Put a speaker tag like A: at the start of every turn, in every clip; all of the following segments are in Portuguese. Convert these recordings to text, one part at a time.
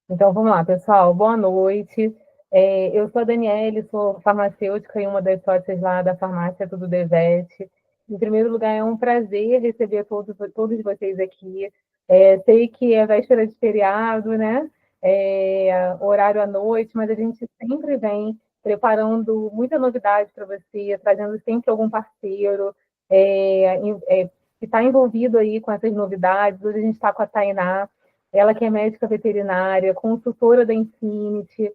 A: Então, vamos lá, pessoal. Boa noite. Eu sou a Daniele, sou farmacêutica e uma das sócias lá da farmácia Tudo Devete. Em primeiro lugar, é um prazer receber todos vocês aqui. Sei que é véspera de feriado, né? Horário à noite, mas a gente sempre vem preparando muita novidade para você, trazendo sempre algum parceiro que está envolvido aí com essas novidades. Hoje a gente está com a Tainá, ela que é médica veterinária, consultora da Infinity,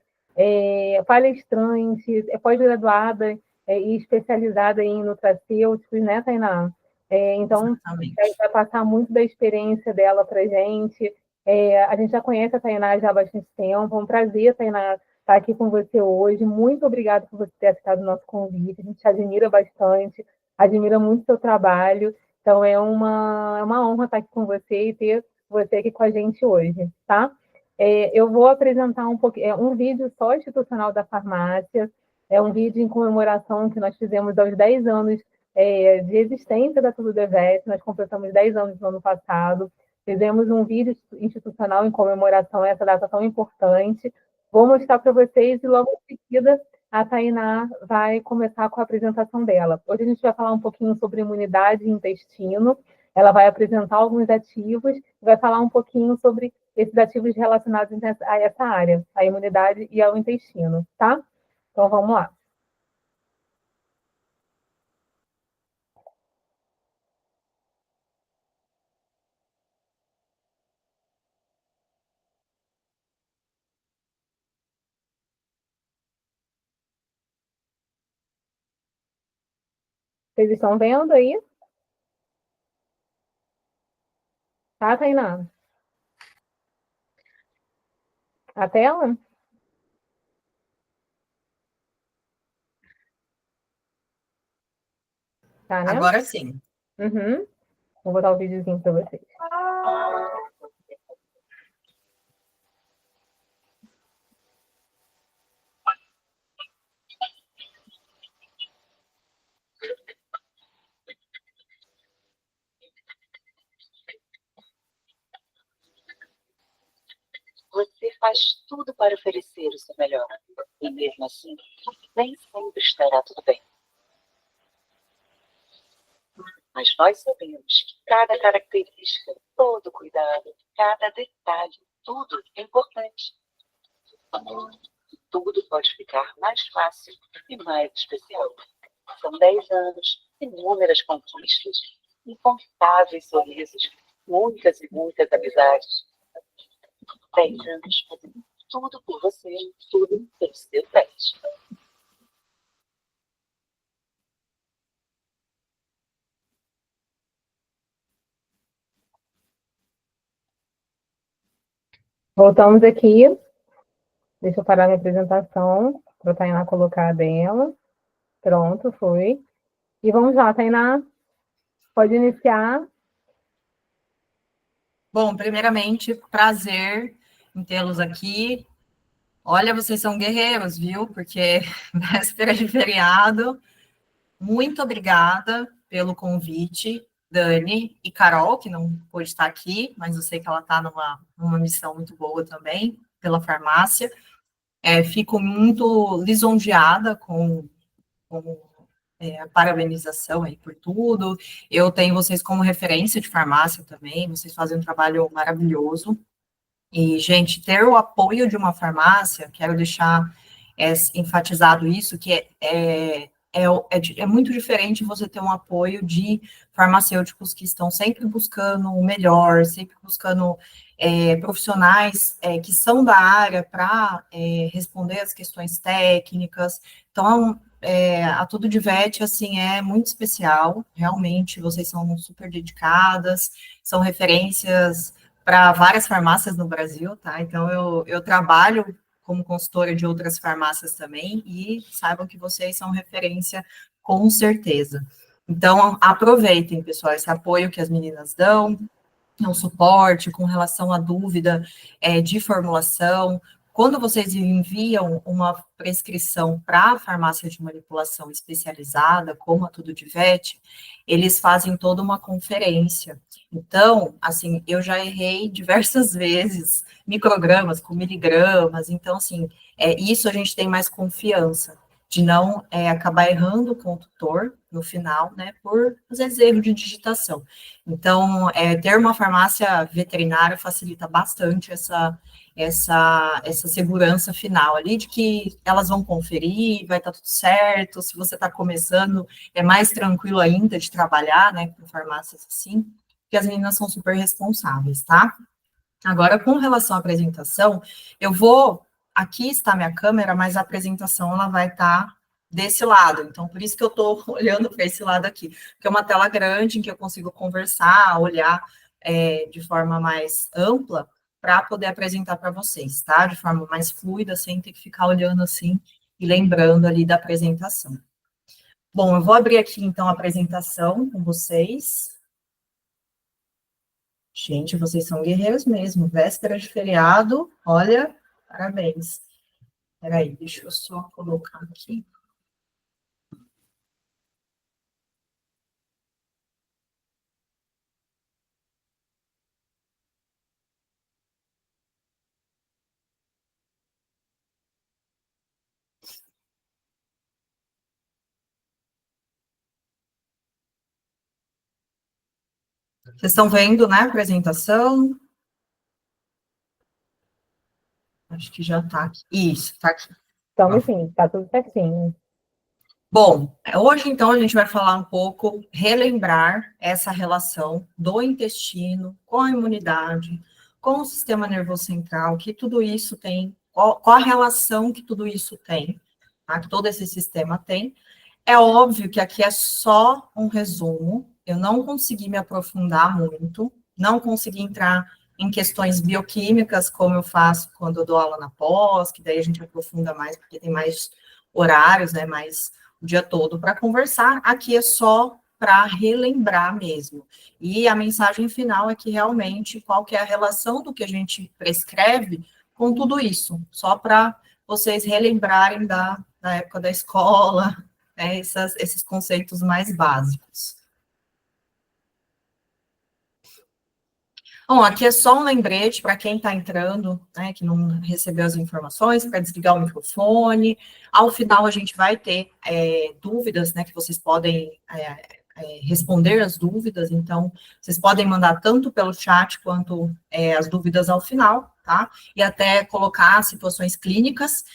A: palestrante, pós-graduada e especializada em nutracêuticos, né, Tainá? Então,
B: Exatamente.
A: vai passar muito da experiência dela para a gente. A gente já conhece a Tainá já há bastante tempo. É um prazer, Tainá, estar aqui com você hoje. Muito obrigada por você ter aceitado o nosso convite. A gente admira bastante, admira muito o seu trabalho. Então, é uma honra estar aqui com você e ter você aqui com a gente hoje, tá? Eu vou apresentar um vídeo só institucional da farmácia, é um vídeo em comemoração que nós fizemos aos 10 anos de existência da Tudo Devete, nós completamos 10 anos no ano passado, fizemos um vídeo institucional em comemoração a essa data tão importante. Vou mostrar para vocês e logo em seguida a Tainá vai começar com a apresentação dela. Hoje a gente vai falar um pouquinho sobre imunidade e intestino, ela vai apresentar alguns ativos e vai falar um pouquinho sobre esses ativos relacionados a essa área, a imunidade e ao intestino, tá? Então vamos lá. Vocês estão vendo aí? Tá, Tainá? A tela? Tá, né?
B: Agora sim.
A: Uhum. Vou botar o videozinho para vocês.
C: Você faz tudo para oferecer o seu melhor. E mesmo assim, nem sempre estará tudo bem. Mas nós sabemos que cada característica, todo cuidado, cada detalhe, tudo é importante. Tudo pode ficar mais fácil e mais especial. São 10 anos, inúmeras conquistas, incontáveis sorrisos, muitas e muitas amizades. 10 anos fazendo tudo por você, tudo pelo seu pet.
A: Voltamos aqui. Deixa eu parar minha apresentação para a Tainá colocar a dela. Pronto, foi. E vamos lá, Tainá. Pode iniciar.
B: Bom, primeiramente, prazer em tê-los aqui. Olha, vocês são guerreiros, viu? Porque véspera de feriado. Muito obrigada pelo convite, Dani e Carol, que não pôde estar aqui, mas eu sei que ela está numa missão muito boa também, pela farmácia. Fico muito lisonjeada com a parabenização aí por tudo. Eu tenho vocês como referência de farmácia também, vocês fazem um trabalho maravilhoso. E, gente, ter o apoio de uma farmácia, quero deixar enfatizado isso, que é muito diferente você ter um apoio de farmacêuticos que estão sempre buscando o melhor, sempre buscando profissionais que são da área para responder as questões técnicas. Então, a Tudo de Vet, assim, é muito especial, realmente, vocês são super dedicadas, são referências para várias farmácias no Brasil, tá? Então, eu trabalho como consultora de outras farmácias também, e saibam que vocês são referência com certeza. Então, aproveitem, pessoal, esse apoio que as meninas dão, um suporte com relação à dúvida de formulação, quando vocês enviam uma prescrição para a farmácia de manipulação especializada, como a Tudo de Vet, eles fazem toda uma conferência. Então, assim, eu já errei diversas vezes, microgramas com miligramas, então, assim, isso a gente tem mais confiança de não acabar errando o condutor no final, né, por, às vezes, erro de digitação. Então, ter uma farmácia veterinária facilita bastante essa segurança final ali, de que elas vão conferir, vai estar tudo certo, se você está começando, é mais tranquilo ainda de trabalhar, né, com farmácias assim, porque as meninas são super responsáveis, tá? Agora, com relação à apresentação, aqui está minha câmera, mas a apresentação, ela vai estar desse lado, então, por isso que eu estou olhando para esse lado aqui, que é uma tela grande em que eu consigo conversar, olhar de forma mais ampla, para poder apresentar para vocês, tá? De forma mais fluida, sem ter que ficar olhando assim e lembrando ali da apresentação. Bom, eu vou abrir aqui, então, a apresentação com vocês. Gente, vocês são guerreiros mesmo. Véspera de feriado, olha, parabéns. Peraí, deixa eu só colocar aqui. Vocês estão vendo, né, a apresentação? Acho que já está aqui. Isso, está aqui.
A: Estamos sim, está tudo certinho.
B: Bom, hoje, então, a gente vai falar um pouco, relembrar essa relação do intestino com a imunidade, com o sistema nervoso central, que tudo isso tem, qual a relação que tudo isso tem, tá? Que todo esse sistema tem. É óbvio que aqui é só um resumo, eu não consegui me aprofundar muito, não consegui entrar em questões bioquímicas, como eu faço quando eu dou aula na pós, que daí a gente aprofunda mais, porque tem mais horários, né, mais o dia todo para conversar. Aqui é só para relembrar mesmo. E a mensagem final é que realmente qual que é a relação do que a gente prescreve com tudo isso, só para vocês relembrarem da época da escola, né, esses conceitos mais básicos. Bom, aqui é só um lembrete para quem está entrando, né, que não recebeu as informações, para desligar o microfone. Ao final, a gente vai ter dúvidas, né, que vocês podem responder as dúvidas, então, vocês podem mandar tanto pelo chat quanto as dúvidas ao final, tá? E até colocar situações clínicas.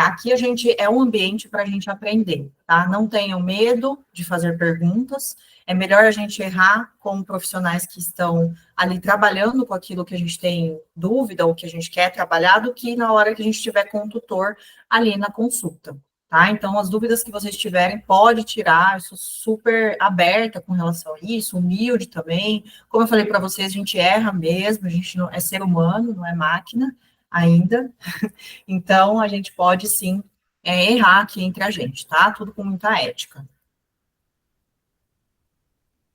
B: Aqui a gente é um ambiente para a gente aprender, tá? Não tenham medo de fazer perguntas, é melhor a gente errar com profissionais que estão ali trabalhando com aquilo que a gente tem dúvida ou que a gente quer trabalhar, do que na hora que a gente estiver com o tutor ali na consulta, tá? Então, as dúvidas que vocês tiverem, pode tirar, eu sou super aberta com relação a isso, humilde também. Como eu falei para vocês, a gente erra mesmo, a gente não é ser humano, não é máquina ainda. Então, a gente pode sim errar aqui entre a gente, tá? Tudo com muita ética.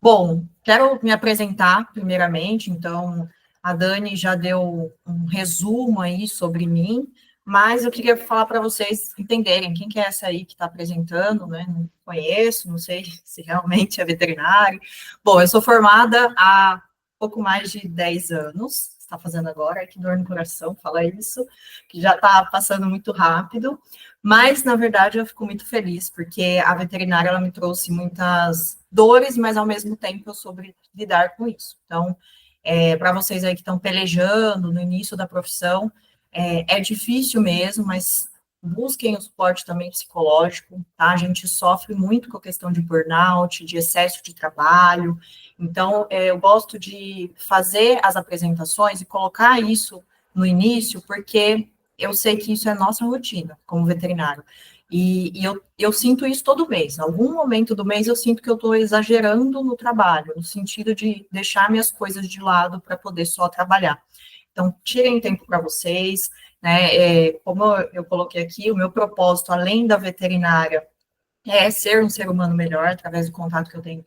B: Bom, quero me apresentar primeiramente, então, a Dani já deu um resumo aí sobre mim, mas eu queria falar para vocês entenderem quem que é essa aí que está apresentando, né? Não conheço, não sei se realmente é veterinário. Bom, eu sou formada há pouco mais de 10 anos, está fazendo agora, que dor no coração falar isso, que já está passando muito rápido, mas, na verdade, eu fico muito feliz, porque a veterinária, ela me trouxe muitas dores, mas, ao mesmo tempo, eu soube lidar com isso. Então, para vocês aí que estão pelejando no início da profissão, é difícil mesmo, mas busquem o suporte também psicológico, tá? A gente sofre muito com a questão de burnout, de excesso de trabalho. Então, eu gosto de fazer as apresentações e colocar isso no início, porque eu sei que isso é nossa rotina como veterinário. E eu sinto isso todo mês. Em algum momento do mês eu sinto que eu estou exagerando no trabalho, no sentido de deixar minhas coisas de lado para poder só trabalhar. Então, tirem tempo para vocês, né? Como eu coloquei aqui, o meu propósito, além da veterinária, é ser um ser humano melhor, através do contato que eu tenho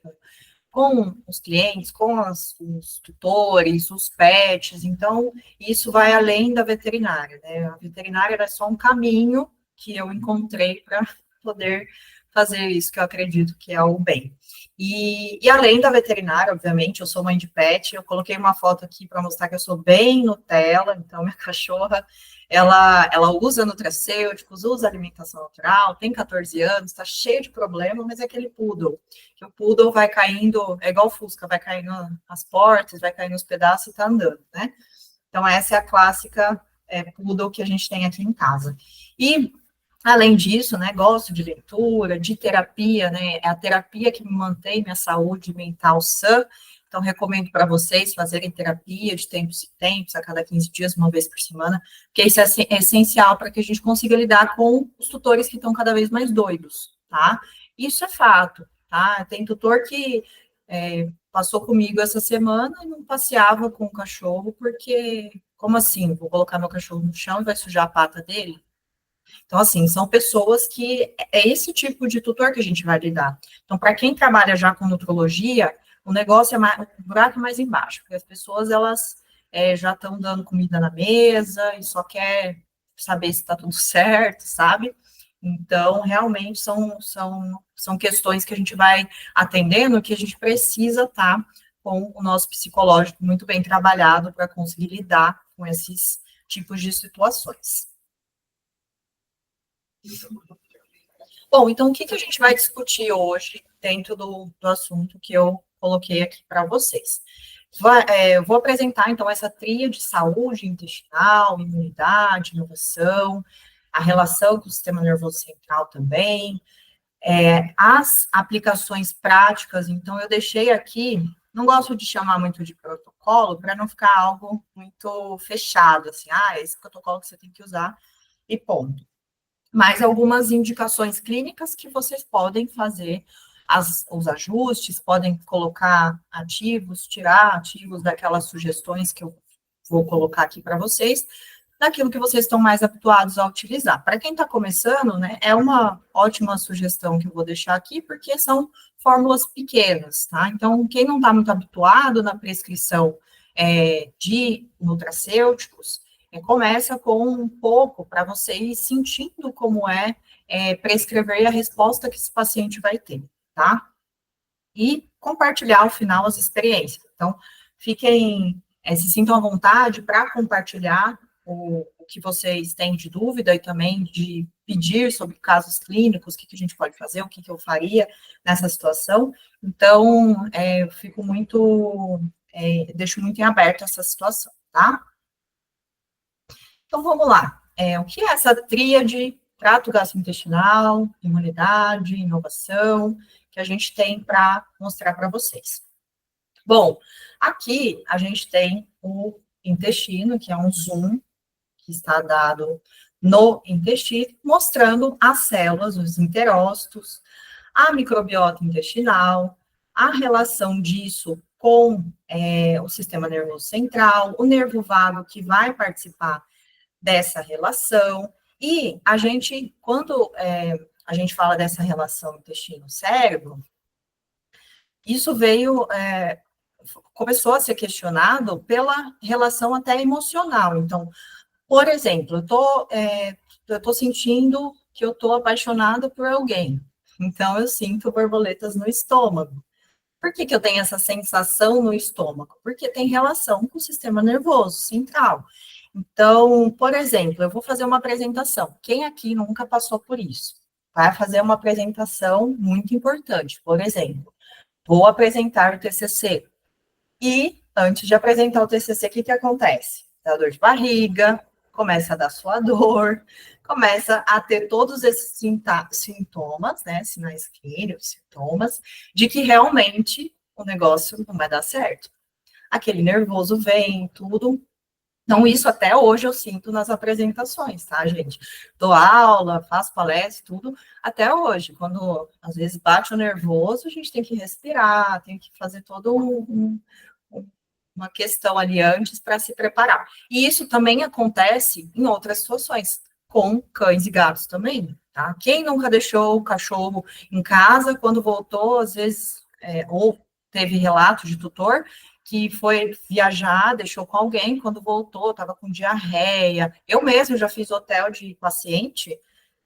B: com os clientes, com os tutores, os pets, então isso vai além da veterinária, né? A veterinária era só um caminho que eu encontrei para poder fazer isso, que eu acredito que é o bem. E além da veterinária, obviamente, eu sou mãe de pet, eu coloquei uma foto aqui para mostrar que eu sou bem Nutella, então minha cachorra, ela usa nutracêuticos, usa alimentação natural, tem 14 anos, está cheio de problema, mas é aquele poodle, que o poodle vai caindo, é igual o Fusca, vai caindo as portas, vai caindo os pedaços e está andando, né? Então essa é a clássica poodle que a gente tem aqui em casa. E além disso, né, gosto de leitura, de terapia, né, é a terapia que me mantém minha saúde mental sã, então recomendo para vocês fazerem terapia de tempos em tempos, a cada 15 dias, uma vez por semana, porque isso é essencial para que a gente consiga lidar com os tutores que estão cada vez mais doidos, tá? Isso é fato, tá? Tem tutor que passou comigo essa semana e não passeava com o cachorro, porque, como assim, vou colocar meu cachorro no chão e vai sujar a pata dele? Então, assim, são pessoas que é esse tipo de tutor que a gente vai lidar. Então, para quem trabalha já com nutrologia, o negócio é mais, o buraco é mais embaixo, porque as pessoas, elas já estão dando comida na mesa e só quer saber se está tudo certo, sabe? Então, realmente, são questões que a gente vai atendendo, que a gente precisa estar com o nosso psicológico muito bem trabalhado para conseguir lidar com esses tipos de situações. Bom, então o que a gente vai discutir hoje dentro do assunto que eu coloquei aqui para vocês? Eu vou apresentar, então, essa tríade de saúde intestinal, imunidade, inovação, a relação com o sistema nervoso central também, as aplicações práticas, então eu deixei aqui, não gosto de chamar muito de protocolo, para não ficar algo muito fechado, assim, esse protocolo que você tem que usar e ponto. Mas algumas indicações clínicas que vocês podem fazer os ajustes, podem colocar ativos, tirar ativos daquelas sugestões que eu vou colocar aqui para vocês, daquilo que vocês estão mais habituados a utilizar. Para quem está começando, né, é uma ótima sugestão que eu vou deixar aqui, porque são fórmulas pequenas, tá? Então, quem não está muito habituado na prescrição de nutracêuticos, começa com um pouco para você ir sentindo como prescrever a resposta que esse paciente vai ter, tá? E compartilhar ao final as experiências. Então, se sintam à vontade para compartilhar o que vocês têm de dúvida e também de pedir sobre casos clínicos, o que a gente pode fazer, o que eu faria nessa situação. Então, eu fico deixo muito em aberto essa situação, tá? Então, vamos lá. O que é essa tríade trato gastrointestinal, imunidade, inovação, que a gente tem para mostrar para vocês? Bom, aqui a gente tem o intestino, que é um zoom que está dado no intestino, mostrando as células, os enterócitos, a microbiota intestinal, a relação disso com o sistema nervoso central, o nervo vago que vai participar dessa relação, e a gente, quando a gente fala dessa relação intestino-cérebro, isso começou a ser questionado pela relação até emocional. Então, por exemplo, eu tô sentindo que eu estou apaixonada por alguém, então eu sinto borboletas no estômago. Por que eu tenho essa sensação no estômago? Porque tem relação com o sistema nervoso central. Então, por exemplo, eu vou fazer uma apresentação. Quem aqui nunca passou por isso? Vai fazer uma apresentação muito importante. Por exemplo, vou apresentar o TCC. E, antes de apresentar o TCC, o que acontece? Dá dor de barriga, começa a dar suador, começa a ter todos esses sintomas, né, sinais clínicos, sintomas, de que realmente o negócio não vai dar certo. Aquele nervoso vem, tudo. Então, isso até hoje eu sinto nas apresentações, tá, gente? Dou aula, faço palestra, tudo, até hoje. Quando, às vezes, bate o nervoso, a gente tem que respirar, tem que fazer todo uma questão ali antes para se preparar. E isso também acontece em outras situações, com cães e gatos também, tá? Quem nunca deixou o cachorro em casa, quando voltou, às vezes, ou teve relato de tutor que foi viajar, deixou com alguém, quando voltou, estava com diarreia. Eu mesmo já fiz hotel de paciente,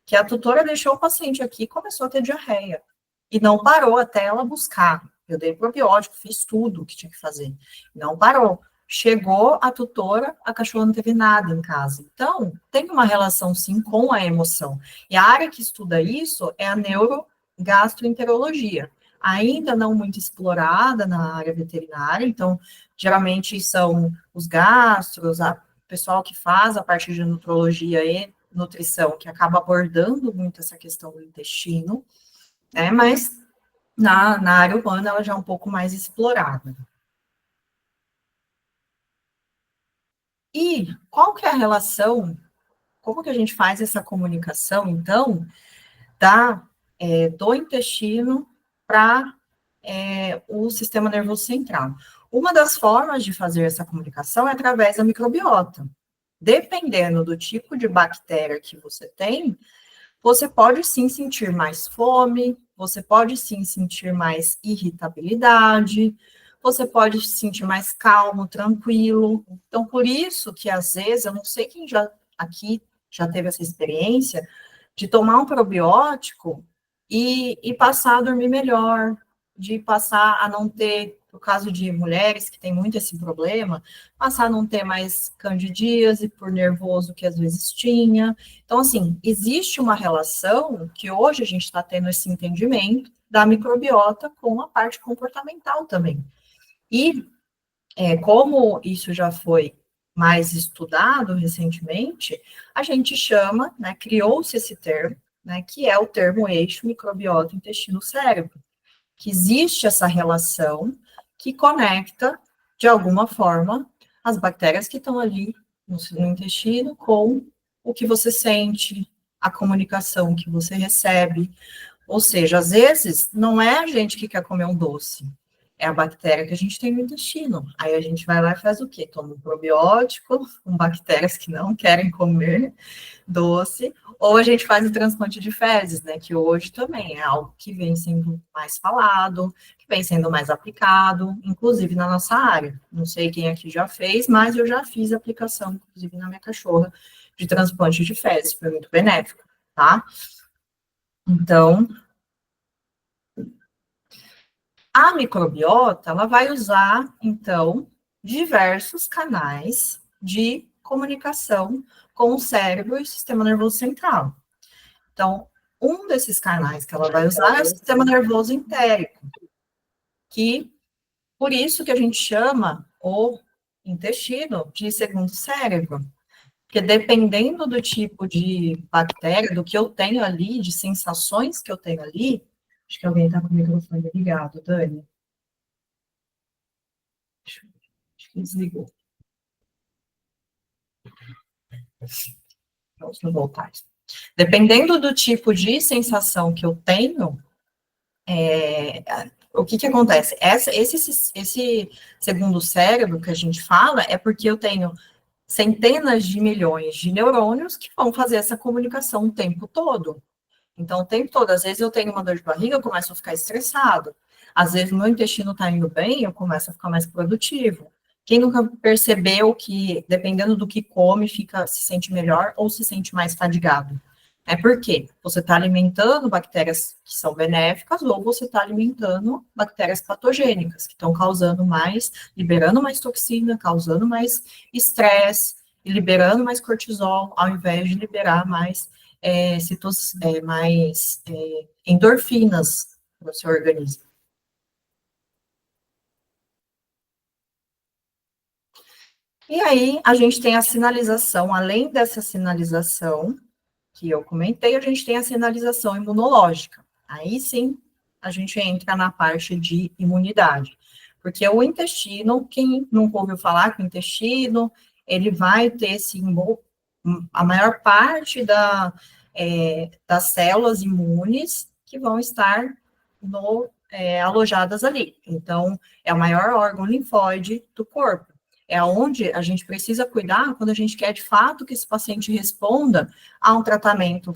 B: que a tutora deixou o paciente aqui e começou a ter diarreia. E não parou até ela buscar. Eu dei probiótico, fiz tudo o que tinha que fazer. Não parou. Chegou a tutora, a cachorra não teve nada em casa. Então, tem uma relação, sim, com a emoção. E a área que estuda isso é a neurogastroenterologia, ainda não muito explorada na área veterinária. Então, geralmente são os gastros, o pessoal que faz a parte de nutrologia e nutrição, que acaba abordando muito essa questão do intestino, né? Mas na área humana ela já é um pouco mais explorada. E qual que é a relação, como que a gente faz essa comunicação, então, do intestino para o sistema nervoso central? Uma das formas de fazer essa comunicação é através da microbiota. Dependendo do tipo de bactéria que você tem, você pode sim sentir mais fome, você pode sim sentir mais irritabilidade, você pode se sentir mais calmo, tranquilo. Então, por isso que às vezes, eu não sei quem já aqui já teve essa experiência de tomar um probiótico e passar a dormir melhor, de passar a não ter, no caso de mulheres que têm muito esse problema, passar a não ter mais candidíase por nervoso que às vezes tinha. Então, assim, existe uma relação que hoje a gente está tendo esse entendimento da microbiota com a parte comportamental também. E como isso já foi mais estudado recentemente, a gente chama, né, criou-se esse termo, né, que é o termo eixo microbiota intestino-cérebro, que existe essa relação que conecta, de alguma forma, as bactérias que estão ali no intestino com o que você sente, a comunicação que você recebe. Ou seja, às vezes, não é a gente que quer comer um doce, é a bactéria que a gente tem no intestino. Aí a gente vai lá e faz o quê? Toma um probiótico com bactérias que não querem comer doce, ou a gente faz o transplante de fezes, né, que hoje também é algo que vem sendo mais falado, que vem sendo mais aplicado, inclusive na nossa área. Não sei quem aqui já fez, mas eu já fiz aplicação, inclusive na minha cachorra, de transplante de fezes, foi muito benéfico, tá? Então, a microbiota, ela vai usar, então, diversos canais de comunicação com o cérebro e o sistema nervoso central. Então, um desses canais que ela vai usar é o sistema nervoso entérico, que, por isso que a gente chama o intestino de segundo cérebro, porque dependendo do tipo de bactéria, do que eu tenho ali, de sensações que eu tenho ali, acho que alguém está com o microfone ligado, Dani. Acho que desligou. Vamos voltar. Dependendo do tipo de sensação que eu tenho, o que acontece? Esse segundo cérebro que a gente fala é porque eu tenho centenas de milhões de neurônios que vão fazer essa comunicação o tempo todo. Então, o tempo todo, às vezes eu tenho uma dor de barriga, eu começo a ficar estressado. Às vezes o meu intestino está indo bem, eu começo a ficar mais produtivo. Quem nunca percebeu que, dependendo do que come, se sente melhor ou se sente mais fadigado? É porque você está alimentando bactérias que são benéficas ou você está alimentando bactérias patogênicas, que estão causando mais, liberando mais toxina, causando mais estresse e liberando mais cortisol, ao invés de liberar mais endorfinas para o seu organismo. E aí, a gente tem a sinalização, além dessa sinalização que eu comentei, a gente tem a sinalização imunológica. Aí sim, a gente entra na parte de imunidade. Porque o intestino, quem nunca ouviu falar que o intestino, ele vai ter, a maior parte das células imunes que vão estar alojadas ali. Então, é o maior órgão linfóide do corpo. é onde a gente precisa cuidar quando a gente quer, de fato, que esse paciente responda a um tratamento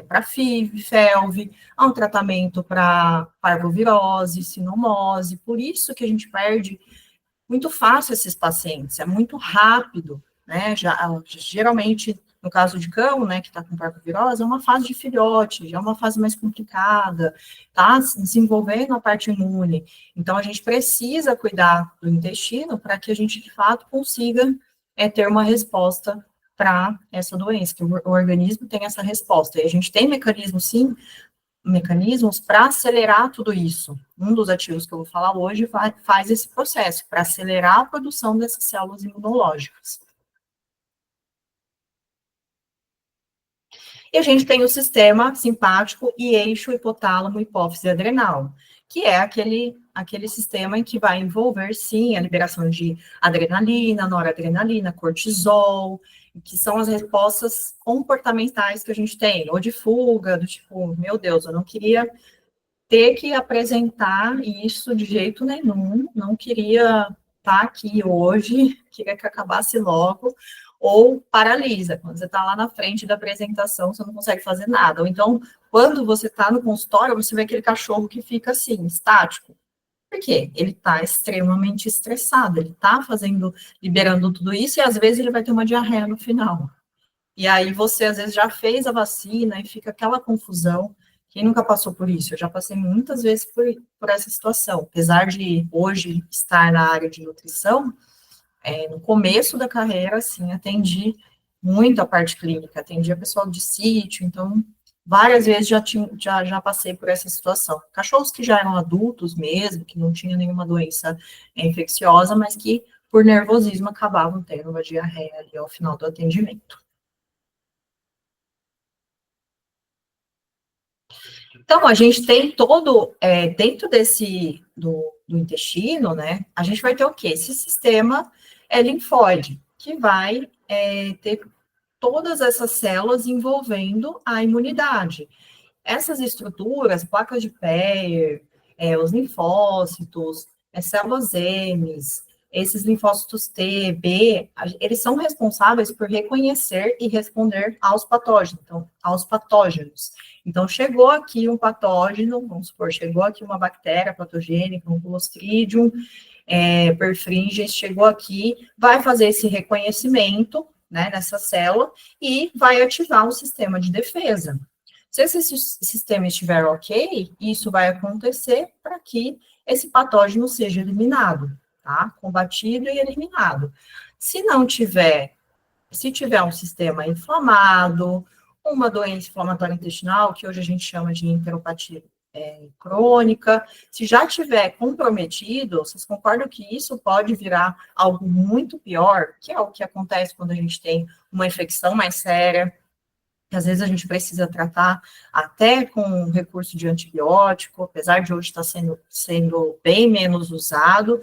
B: para FIV, FeLV, a um tratamento para parvovirose, sinomose. Por isso que a gente perde muito fácil esses pacientes, é muito rápido, né? Geralmente, no caso de cão, né, que está com parvovirose, é uma fase de filhote, já é uma fase mais complicada, está desenvolvendo a parte imune. Então, a gente precisa cuidar do intestino para que a gente, de fato, consiga ter uma resposta para essa doença, que o organismo tem essa resposta. E a gente tem mecanismos, sim, mecanismos para acelerar tudo isso. Um dos ativos que eu vou falar hoje faz esse processo, para acelerar a produção dessas células imunológicas. E a gente tem o sistema simpático e eixo hipotálamo hipófise adrenal, que é aquele sistema em que vai envolver, sim, a liberação de adrenalina, noradrenalina, cortisol, que são as respostas comportamentais que a gente tem, ou de fuga, do tipo, meu Deus, eu não queria ter que apresentar isso de jeito nenhum, não queria estar aqui hoje, queria que acabasse logo, ou paralisa, quando você está lá na frente da apresentação, você não consegue fazer nada, ou então, quando você está no consultório, você vê aquele cachorro que fica assim, estático. Por quê? Ele está extremamente estressado, ele está liberando tudo isso, e às vezes ele vai ter uma diarreia no final. E aí você, às vezes, já fez a vacina e fica aquela confusão. Quem nunca passou por isso? Eu já passei muitas vezes por essa situação. Apesar de hoje estar na área de nutrição, no começo da carreira, assim, atendi muito a parte clínica, atendia pessoal de sítio, então, várias vezes já passei por essa situação. Cachorros que já eram adultos mesmo, que não tinham nenhuma doença infecciosa, mas que, por nervosismo, acabavam tendo uma diarreia ali ao final do atendimento. Então, a gente tem todo, dentro do intestino, né, a gente vai ter o quê? Esse sistema linfóide, que vai ter todas essas células envolvendo a imunidade. Essas estruturas, placas de Peyer, os linfócitos, células M, esses linfócitos T, B, eles são responsáveis por reconhecer e responder aos patógenos. Então, chegou aqui um patógeno, vamos supor, chegou aqui uma bactéria patogênica, um Clostridium perfringens, chegou aqui, vai fazer esse reconhecimento, né, nessa célula, e vai ativar o sistema de defesa. Se esse sistema estiver ok, isso vai acontecer para que esse patógeno seja eliminado, tá? Combatido e eliminado. Se tiver um sistema inflamado, uma doença inflamatória intestinal, que hoje a gente chama de enteropatia crônica, se já tiver comprometido, vocês concordam que isso pode virar algo muito pior, que é o que acontece quando a gente tem uma infecção mais séria, que às vezes a gente precisa tratar até com recurso de antibiótico, apesar de hoje estar sendo bem menos usado,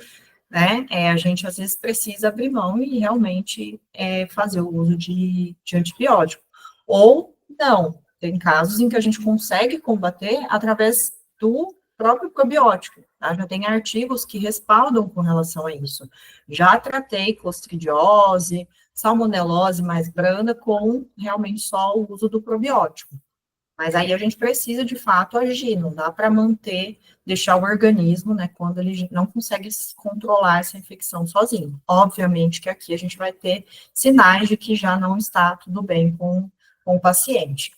B: né, a gente às vezes precisa abrir mão e realmente fazer o uso de antibiótico. Ou não, tem casos em que a gente consegue combater através do próprio probiótico, tá? Já tem artigos que respaldam com relação a isso. Já tratei clostridiose, salmonelose mais branda com realmente só o uso do probiótico. Mas aí a gente precisa, de fato, agir, não dá para deixar o organismo, né, quando ele não consegue controlar essa infecção sozinho. Obviamente que aqui a gente vai ter sinais de que já não está tudo bem com o paciente.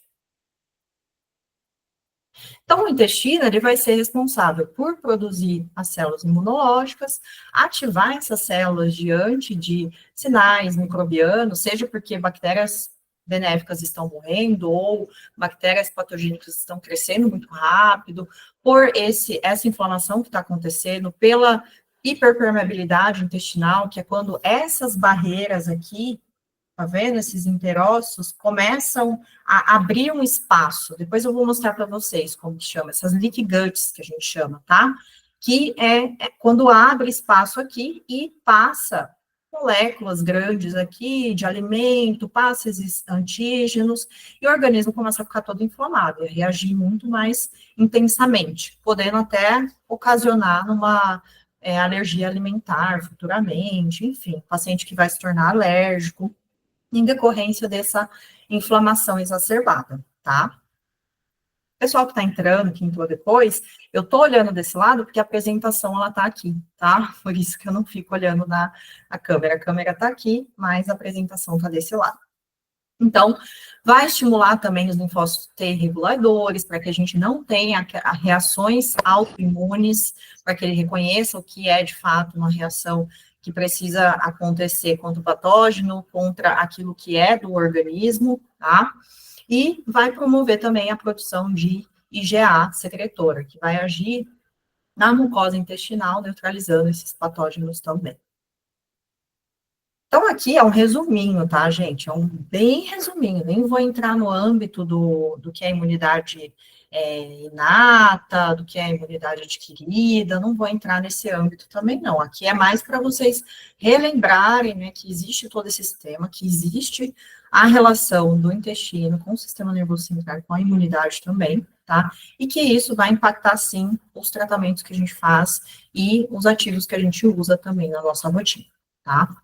B: Então, o intestino, ele vai ser responsável por produzir as células imunológicas, ativar essas células diante de sinais microbianos, seja porque bactérias benéficas estão morrendo, ou bactérias patogênicas estão crescendo muito rápido, por essa inflamação que está acontecendo, pela hiperpermeabilidade intestinal, que é quando essas barreiras aqui, tá vendo? Esses interócitos começam a abrir um espaço. Depois eu vou mostrar para vocês como que chama, essas leaky guts que a gente chama, tá? Que é quando abre espaço aqui e passa moléculas grandes aqui de alimento, passa esses antígenos, e o organismo começa a ficar todo inflamado, e reagir muito mais intensamente, podendo até ocasionar alergia alimentar futuramente, enfim, paciente que vai se tornar alérgico em decorrência dessa inflamação exacerbada, tá? Pessoal que está entrando, que entrou depois, eu estou olhando desse lado porque a apresentação, ela está aqui, tá? Por isso que eu não fico olhando na câmera. A câmera está aqui, mas a apresentação está desse lado. Então, vai estimular também os linfócitos T reguladores, para que a gente não tenha reações autoimunes, para que ele reconheça o que é, de fato, uma reação que precisa acontecer contra o patógeno, contra aquilo que é do organismo, tá? E vai promover também a produção de IgA secretora, que vai agir na mucosa intestinal, neutralizando esses patógenos também. Então, aqui é um resuminho, tá, gente? É um bem resuminho, nem vou entrar no âmbito do que é imunidade inata, do que é imunidade adquirida, não vou entrar nesse âmbito também, não. Aqui é mais para vocês relembrarem, né, que existe todo esse sistema, que existe a relação do intestino com o sistema nervoso central, com a imunidade também, tá? E que isso vai impactar, sim, os tratamentos que a gente faz e os ativos que a gente usa também na nossa rotina, tá?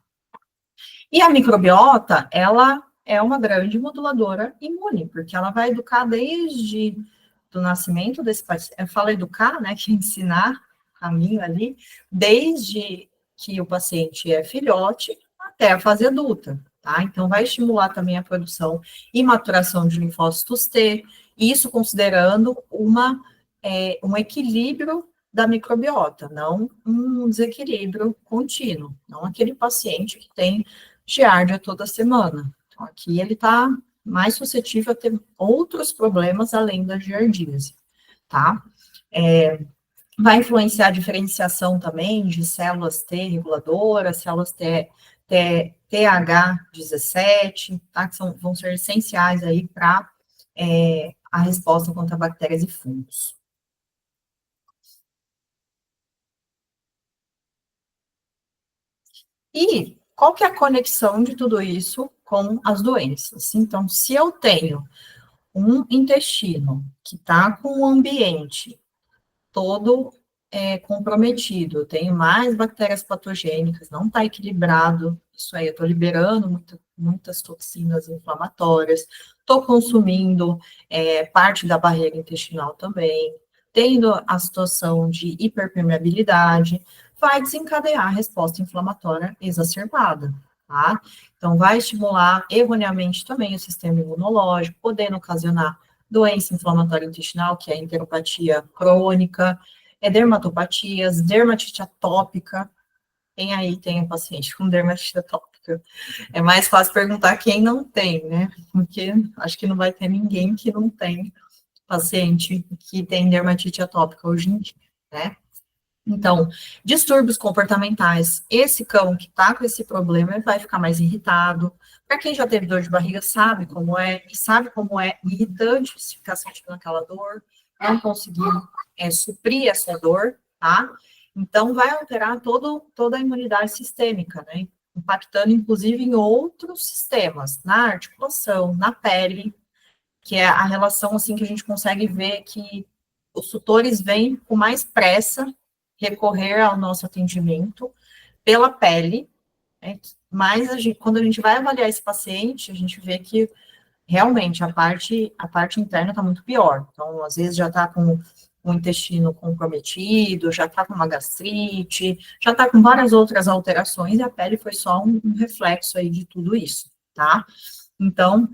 B: E a microbiota, ela é uma grande moduladora imune, porque ela vai educar desde do nascimento desse paciente, eu falo educar, né, que é ensinar caminho ali, desde que o paciente é filhote até a fase adulta, tá? Então, vai estimular também a produção e maturação de linfócitos T, isso considerando um equilíbrio da microbiota, não um desequilíbrio contínuo, não aquele paciente que tem giardia toda semana. Então, aqui ele está mais suscetível a ter outros problemas além da giardíase, tá? Vai influenciar a diferenciação também de células T reguladoras, células TH17, tá? Que vão ser essenciais aí para a resposta contra bactérias e fungos. E qual que é a conexão de tudo isso com as doenças? Então, se eu tenho um intestino que está com o ambiente todo comprometido, eu tenho mais bactérias patogênicas, não está equilibrado, isso aí, eu estou liberando muitas toxinas inflamatórias, estou consumindo parte da barreira intestinal também, tendo a situação de hiperpermeabilidade, vai desencadear a resposta inflamatória exacerbada, tá? Então, vai estimular erroneamente também o sistema imunológico, podendo ocasionar doença inflamatória intestinal, que é a enteropatia crônica, dermatopatias, dermatite atópica. Quem aí tem um paciente com dermatite atópica? É mais fácil perguntar quem não tem, né? Porque acho que não vai ter ninguém que não tem paciente que tem dermatite atópica hoje em dia, né? Então, distúrbios comportamentais. Esse cão que tá com esse problema vai ficar mais irritado. Para quem já teve dor de barriga, sabe como é, e sabe como é irritante ficar sentindo aquela dor, não conseguir suprir essa dor, tá? Então, vai alterar toda a imunidade sistêmica, né? Impactando, inclusive, em outros sistemas, na articulação, na pele, que é a relação, assim, que a gente consegue ver que os tutores vêm com mais pressa recorrer ao nosso atendimento pela pele, né? Mas quando a gente vai avaliar esse paciente, a gente vê que realmente a parte interna está muito pior. Então, às vezes já está com o intestino comprometido, já está com uma gastrite, já está com várias outras alterações, e a pele foi só um reflexo aí de tudo isso, tá? Então,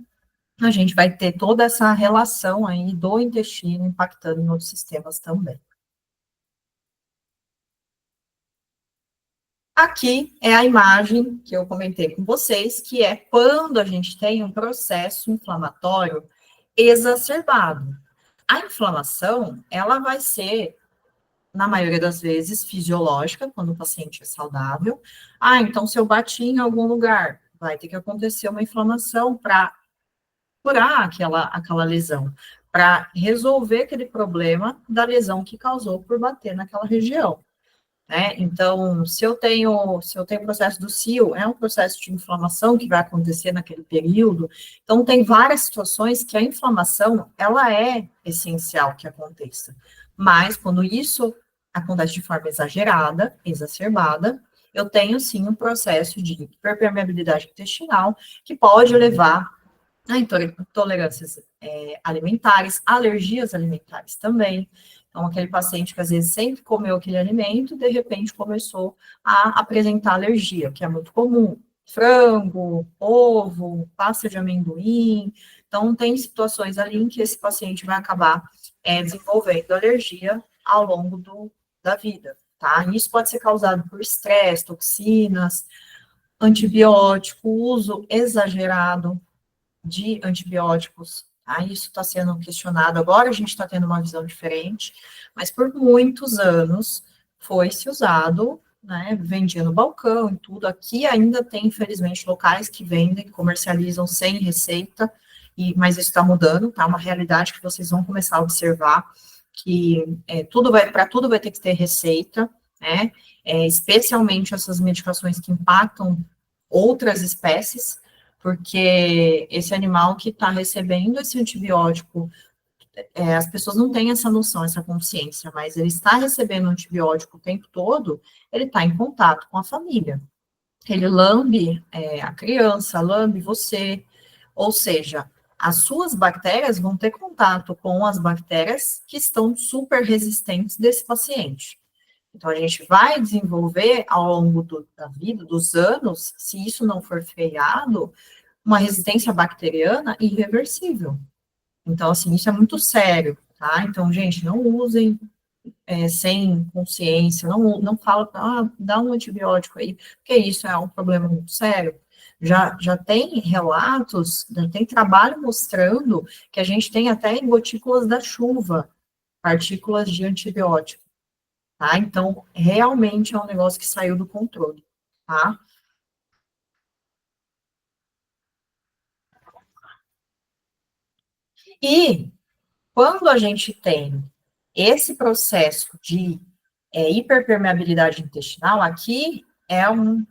B: a gente vai ter toda essa relação aí do intestino impactando em outros sistemas também. Aqui é a imagem que eu comentei com vocês, que é quando a gente tem um processo inflamatório exacerbado. A inflamação, ela vai ser, na maioria das vezes, fisiológica, quando o paciente é saudável. Então, se eu bati em algum lugar, vai ter que acontecer uma inflamação para curar aquela lesão, para resolver aquele problema da lesão que causou por bater naquela região. Né? Então, se eu tenho o processo do CIO, é um processo de inflamação que vai acontecer naquele período. Então, tem várias situações que a inflamação, ela é essencial que aconteça. Mas, quando isso acontece de forma exagerada, exacerbada, eu tenho sim um processo de hiperpermeabilidade intestinal que pode levar a intolerâncias alimentares, alergias alimentares também. Então, aquele paciente que às vezes sempre comeu aquele alimento, de repente começou a apresentar alergia, que é muito comum. Frango, ovo, pasta de amendoim. Então, tem situações ali em que esse paciente vai acabar desenvolvendo alergia ao longo da vida, tá? Isso pode ser causado por estresse, toxinas, antibiótico, uso exagerado de antibióticos, tá? Isso está sendo questionado. Agora a gente está tendo uma visão diferente, mas por muitos anos foi-se usado, né? Vendia no balcão e tudo. Aqui ainda tem, infelizmente, locais que vendem, comercializam sem receita, mas isso está mudando, tá? Uma realidade que vocês vão começar a observar, que para tudo vai ter que ter receita, né? Especialmente essas medicações que impactam outras espécies, porque esse animal que está recebendo esse antibiótico, as pessoas não têm essa noção, essa consciência, mas ele está recebendo antibiótico o tempo todo, ele está em contato com a família. Ele lambe a criança, lambe você, ou seja, as suas bactérias vão ter contato com as bactérias que estão super resistentes desse paciente. Então, a gente vai desenvolver ao longo da vida, dos anos, se isso não for freado, uma resistência bacteriana irreversível. Então, assim, isso é muito sério, tá? Então, gente, não usem sem consciência, não fala, dá um antibiótico aí, porque isso é um problema muito sério. Já tem relatos, já tem trabalho mostrando que a gente tem até em gotículas da chuva, partículas de antibiótico, tá? Então, realmente é um negócio que saiu do controle, tá? E quando a gente tem esse processo de hiperpermeabilidade intestinal, aqui é um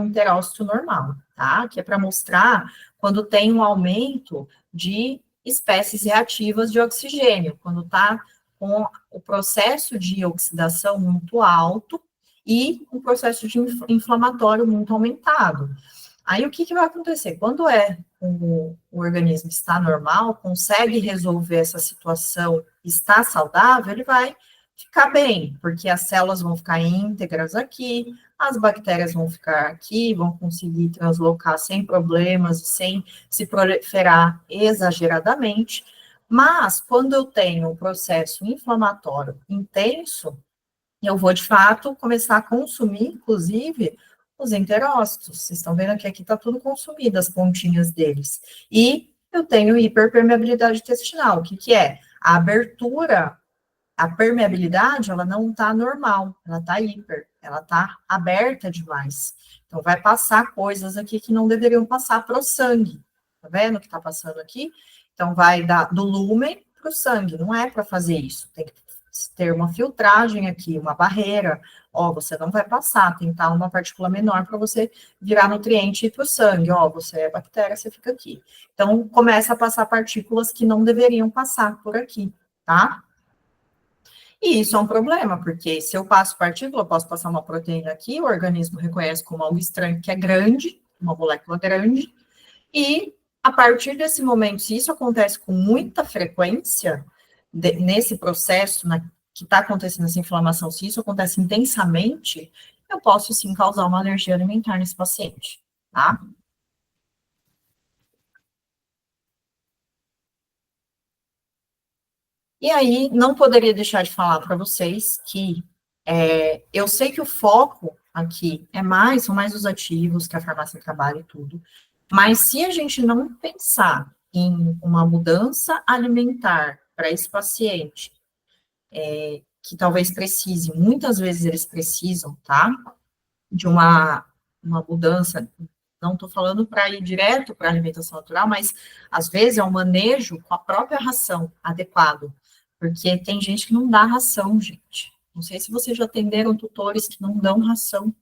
B: enterócito normal, tá? Que é para mostrar quando tem um aumento de espécies reativas de oxigênio, quando está com o processo de oxidação muito alto e um processo de inflamatório muito aumentado. Aí o que vai acontecer? Quando o organismo está normal, consegue resolver essa situação, está saudável, ele vai ficar bem, porque as células vão ficar íntegras aqui, as bactérias vão ficar aqui, vão conseguir translocar sem problemas, sem se proliferar exageradamente. Mas quando eu tenho um processo inflamatório intenso, eu vou, de fato, começar a consumir, inclusive, os enterócitos. Vocês estão vendo que aqui está tudo consumido, as pontinhas deles. E eu tenho hiperpermeabilidade intestinal. O que é? A abertura, a permeabilidade, ela não está normal, ela está hiper, ela está aberta demais. Então, vai passar coisas aqui que não deveriam passar para o sangue. Tá vendo o que está passando aqui? Então, vai do lúmen para o sangue. Não é para fazer isso. Tem que ter uma filtragem aqui, uma barreira. Ó, você não vai passar, tem que estar uma partícula menor para você virar nutriente e ir para o sangue. Ó, você é bactéria, você fica aqui. Então, começa a passar partículas que não deveriam passar por aqui, tá? E isso é um problema, porque se eu passo partícula, eu posso passar uma proteína aqui, o organismo reconhece como algo estranho, que é grande, uma molécula grande, e a partir desse momento, se isso acontece com muita frequência, nesse processo que está acontecendo essa inflamação, se isso acontece intensamente, eu posso sim causar uma alergia alimentar nesse paciente, tá? E aí, não poderia deixar de falar para vocês que eu sei que o foco aqui são mais os ativos que a farmácia trabalha e tudo, mas se a gente não pensar em uma mudança alimentar para esse paciente, que talvez precise, muitas vezes eles precisam, tá? De uma mudança, não estou falando para ir direto para a alimentação natural, mas às vezes é um manejo com a própria ração adequado, porque tem gente que não dá ração, gente. Não sei se vocês já atenderam tutores que não dão ração.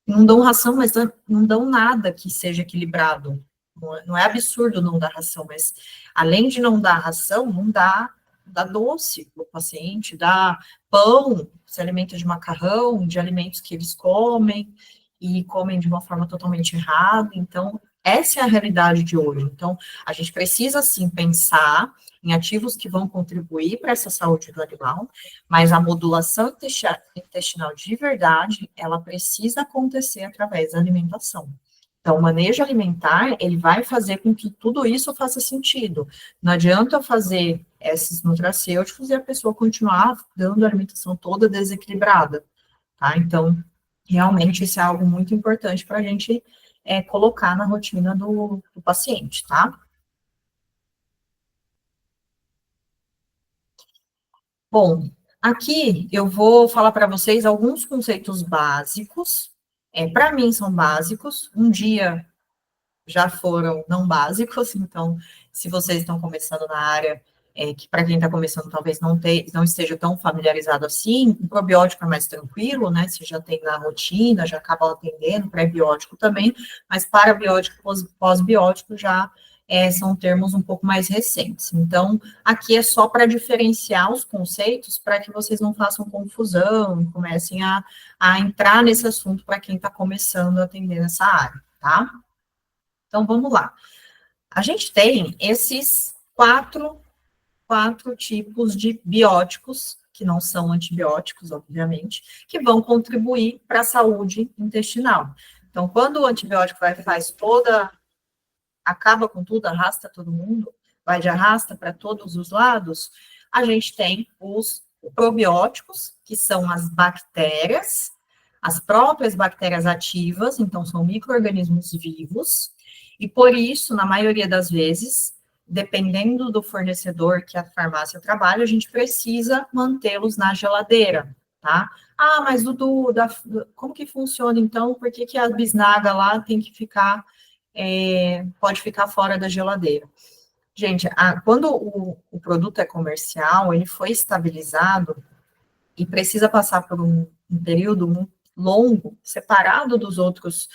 B: Não dão ração, mas não dão nada que seja equilibrado. Não é absurdo não dar ração, mas além de não dar ração, não dá doce para o paciente, dá pão, se alimenta de macarrão, de alimentos que eles comem, e comem de uma forma totalmente errada. Então, essa é a realidade de hoje. Então, a gente precisa, sim, pensar em ativos que vão contribuir para essa saúde do animal, mas a modulação intestinal de verdade, ela precisa acontecer através da alimentação. Então, o manejo alimentar, ele vai fazer com que tudo isso faça sentido. Não adianta eu fazer esses nutracêuticos e a pessoa continuar dando a alimentação toda desequilibrada, tá? Então, realmente, isso é algo muito importante para a gente colocar na rotina do paciente, tá? Bom, aqui eu vou falar para vocês alguns conceitos básicos. Para mim, são básicos. Um dia já foram não básicos, então, se vocês estão começando na área, que para quem está começando talvez não esteja tão familiarizado assim, o probiótico é mais tranquilo, né? Você já tem na rotina, já acaba atendendo, pré-biótico também, mas parabiótico e pós-biótico já são termos um pouco mais recentes. Então, aqui é só para diferenciar os conceitos, para que vocês não façam confusão, comecem a entrar nesse assunto para quem está começando a atender nessa área, tá? Então, vamos lá. A gente tem esses quatro tipos de bióticos, que não são antibióticos, obviamente, que vão contribuir para a saúde intestinal. Então, quando o antibiótico acaba com tudo, arrasta todo mundo, vai de arrasta para todos os lados, a gente tem os probióticos, que são as bactérias, as próprias bactérias ativas, então são micro-organismos vivos, e por isso, na maioria das vezes, dependendo do fornecedor que a farmácia trabalha, a gente precisa mantê-los na geladeira, tá? Ah, mas como que funciona então? Por que a bisnaga lá tem que ficar, pode ficar fora da geladeira? Gente, quando o produto é comercial, ele foi estabilizado e precisa passar por um período longo, separado dos outros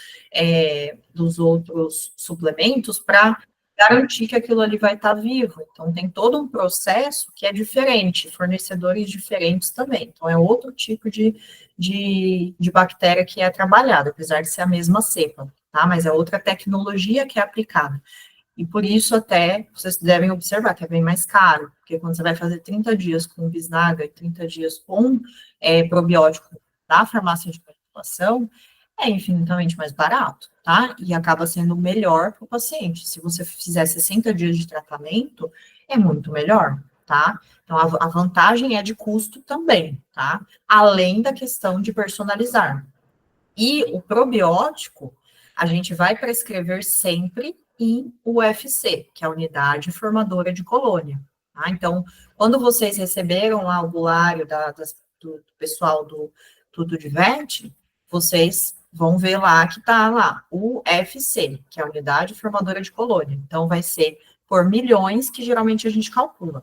B: suplementos, para garantir que aquilo ali vai estar vivo. Então, tem todo um processo que é diferente, fornecedores diferentes também. Então, é outro tipo de bactéria que é trabalhada, apesar de ser a mesma cepa, tá? Mas é outra tecnologia que é aplicada. E por isso, até, vocês devem observar que é bem mais caro, porque quando você vai fazer 30 dias com bisnaga e 30 dias com probiótico da farmácia de manipulação, é infinitamente mais barato, tá? E acaba sendo melhor para o paciente. Se você fizer 60 dias de tratamento, é muito melhor, tá? Então, a vantagem é de custo também, tá? Além da questão de personalizar. E o probiótico, a gente vai prescrever sempre em UFC, que é a unidade formadora de colônia. Tá? Então, quando vocês receberam lá o bulário do pessoal do Tudo de Vet, vocês vão ver lá que está lá, o UFC, que é a unidade formadora de colônia. Então, vai ser por milhões que geralmente a gente calcula.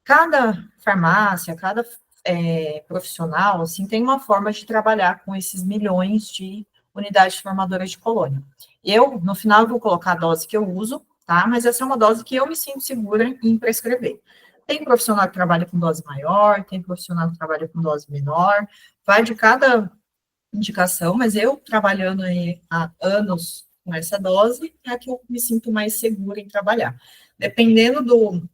B: Cada farmácia, cada profissional, assim, tem uma forma de trabalhar com esses milhões de unidades formadoras de colônia. Eu, no final, eu vou colocar a dose que eu uso, tá? Mas essa é uma dose que eu me sinto segura em prescrever. Tem profissional que trabalha com dose maior, tem profissional que trabalha com dose menor, vai de cada indicação, mas eu, trabalhando aí há anos com essa dose, é a que eu me sinto mais segura em trabalhar. Dependendo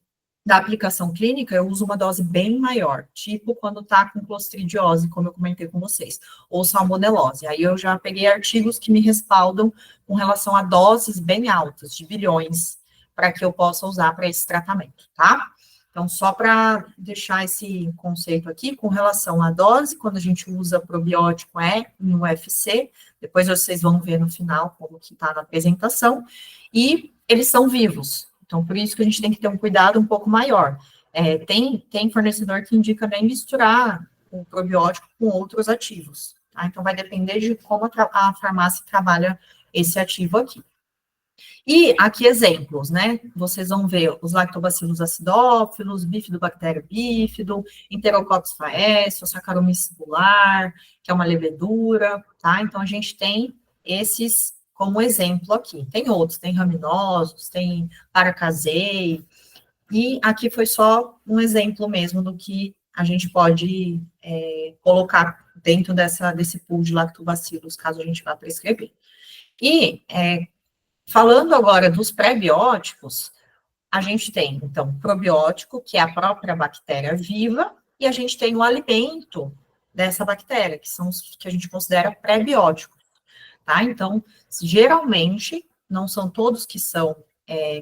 B: da aplicação clínica, eu uso uma dose bem maior, tipo quando está com clostridiose, como eu comentei com vocês, ou salmonelose. Aí eu já peguei artigos que me respaldam com relação a doses bem altas, de bilhões, para que eu possa usar para esse tratamento, tá? Então, só para deixar esse conceito aqui, com relação à dose, quando a gente usa probiótico em UFC, depois vocês vão ver no final como que está na apresentação, e eles são vivos. Então, por isso que a gente tem que ter um cuidado um pouco maior. Tem fornecedor que indica nem misturar o probiótico com outros ativos. Tá? Então, vai depender de como a farmácia trabalha esse ativo aqui. E aqui exemplos, né? Vocês vão ver os lactobacillus acidófilos, bifidobactéria bífido, enterococcus faecio, Saccharomyces boulardii, que é uma levedura, tá? Então, a gente tem esses como exemplo aqui. Tem outros, tem raminosos, tem paracasei, e aqui foi só um exemplo mesmo do que a gente pode colocar dentro desse pool de lactobacilos, caso a gente vá prescrever. E, falando agora dos pré-bióticos, a gente tem, então, probiótico, que é a própria bactéria viva, e a gente tem o alimento dessa bactéria, que são os que a gente considera pré-bióticos, tá? Então, geralmente, não são todos que são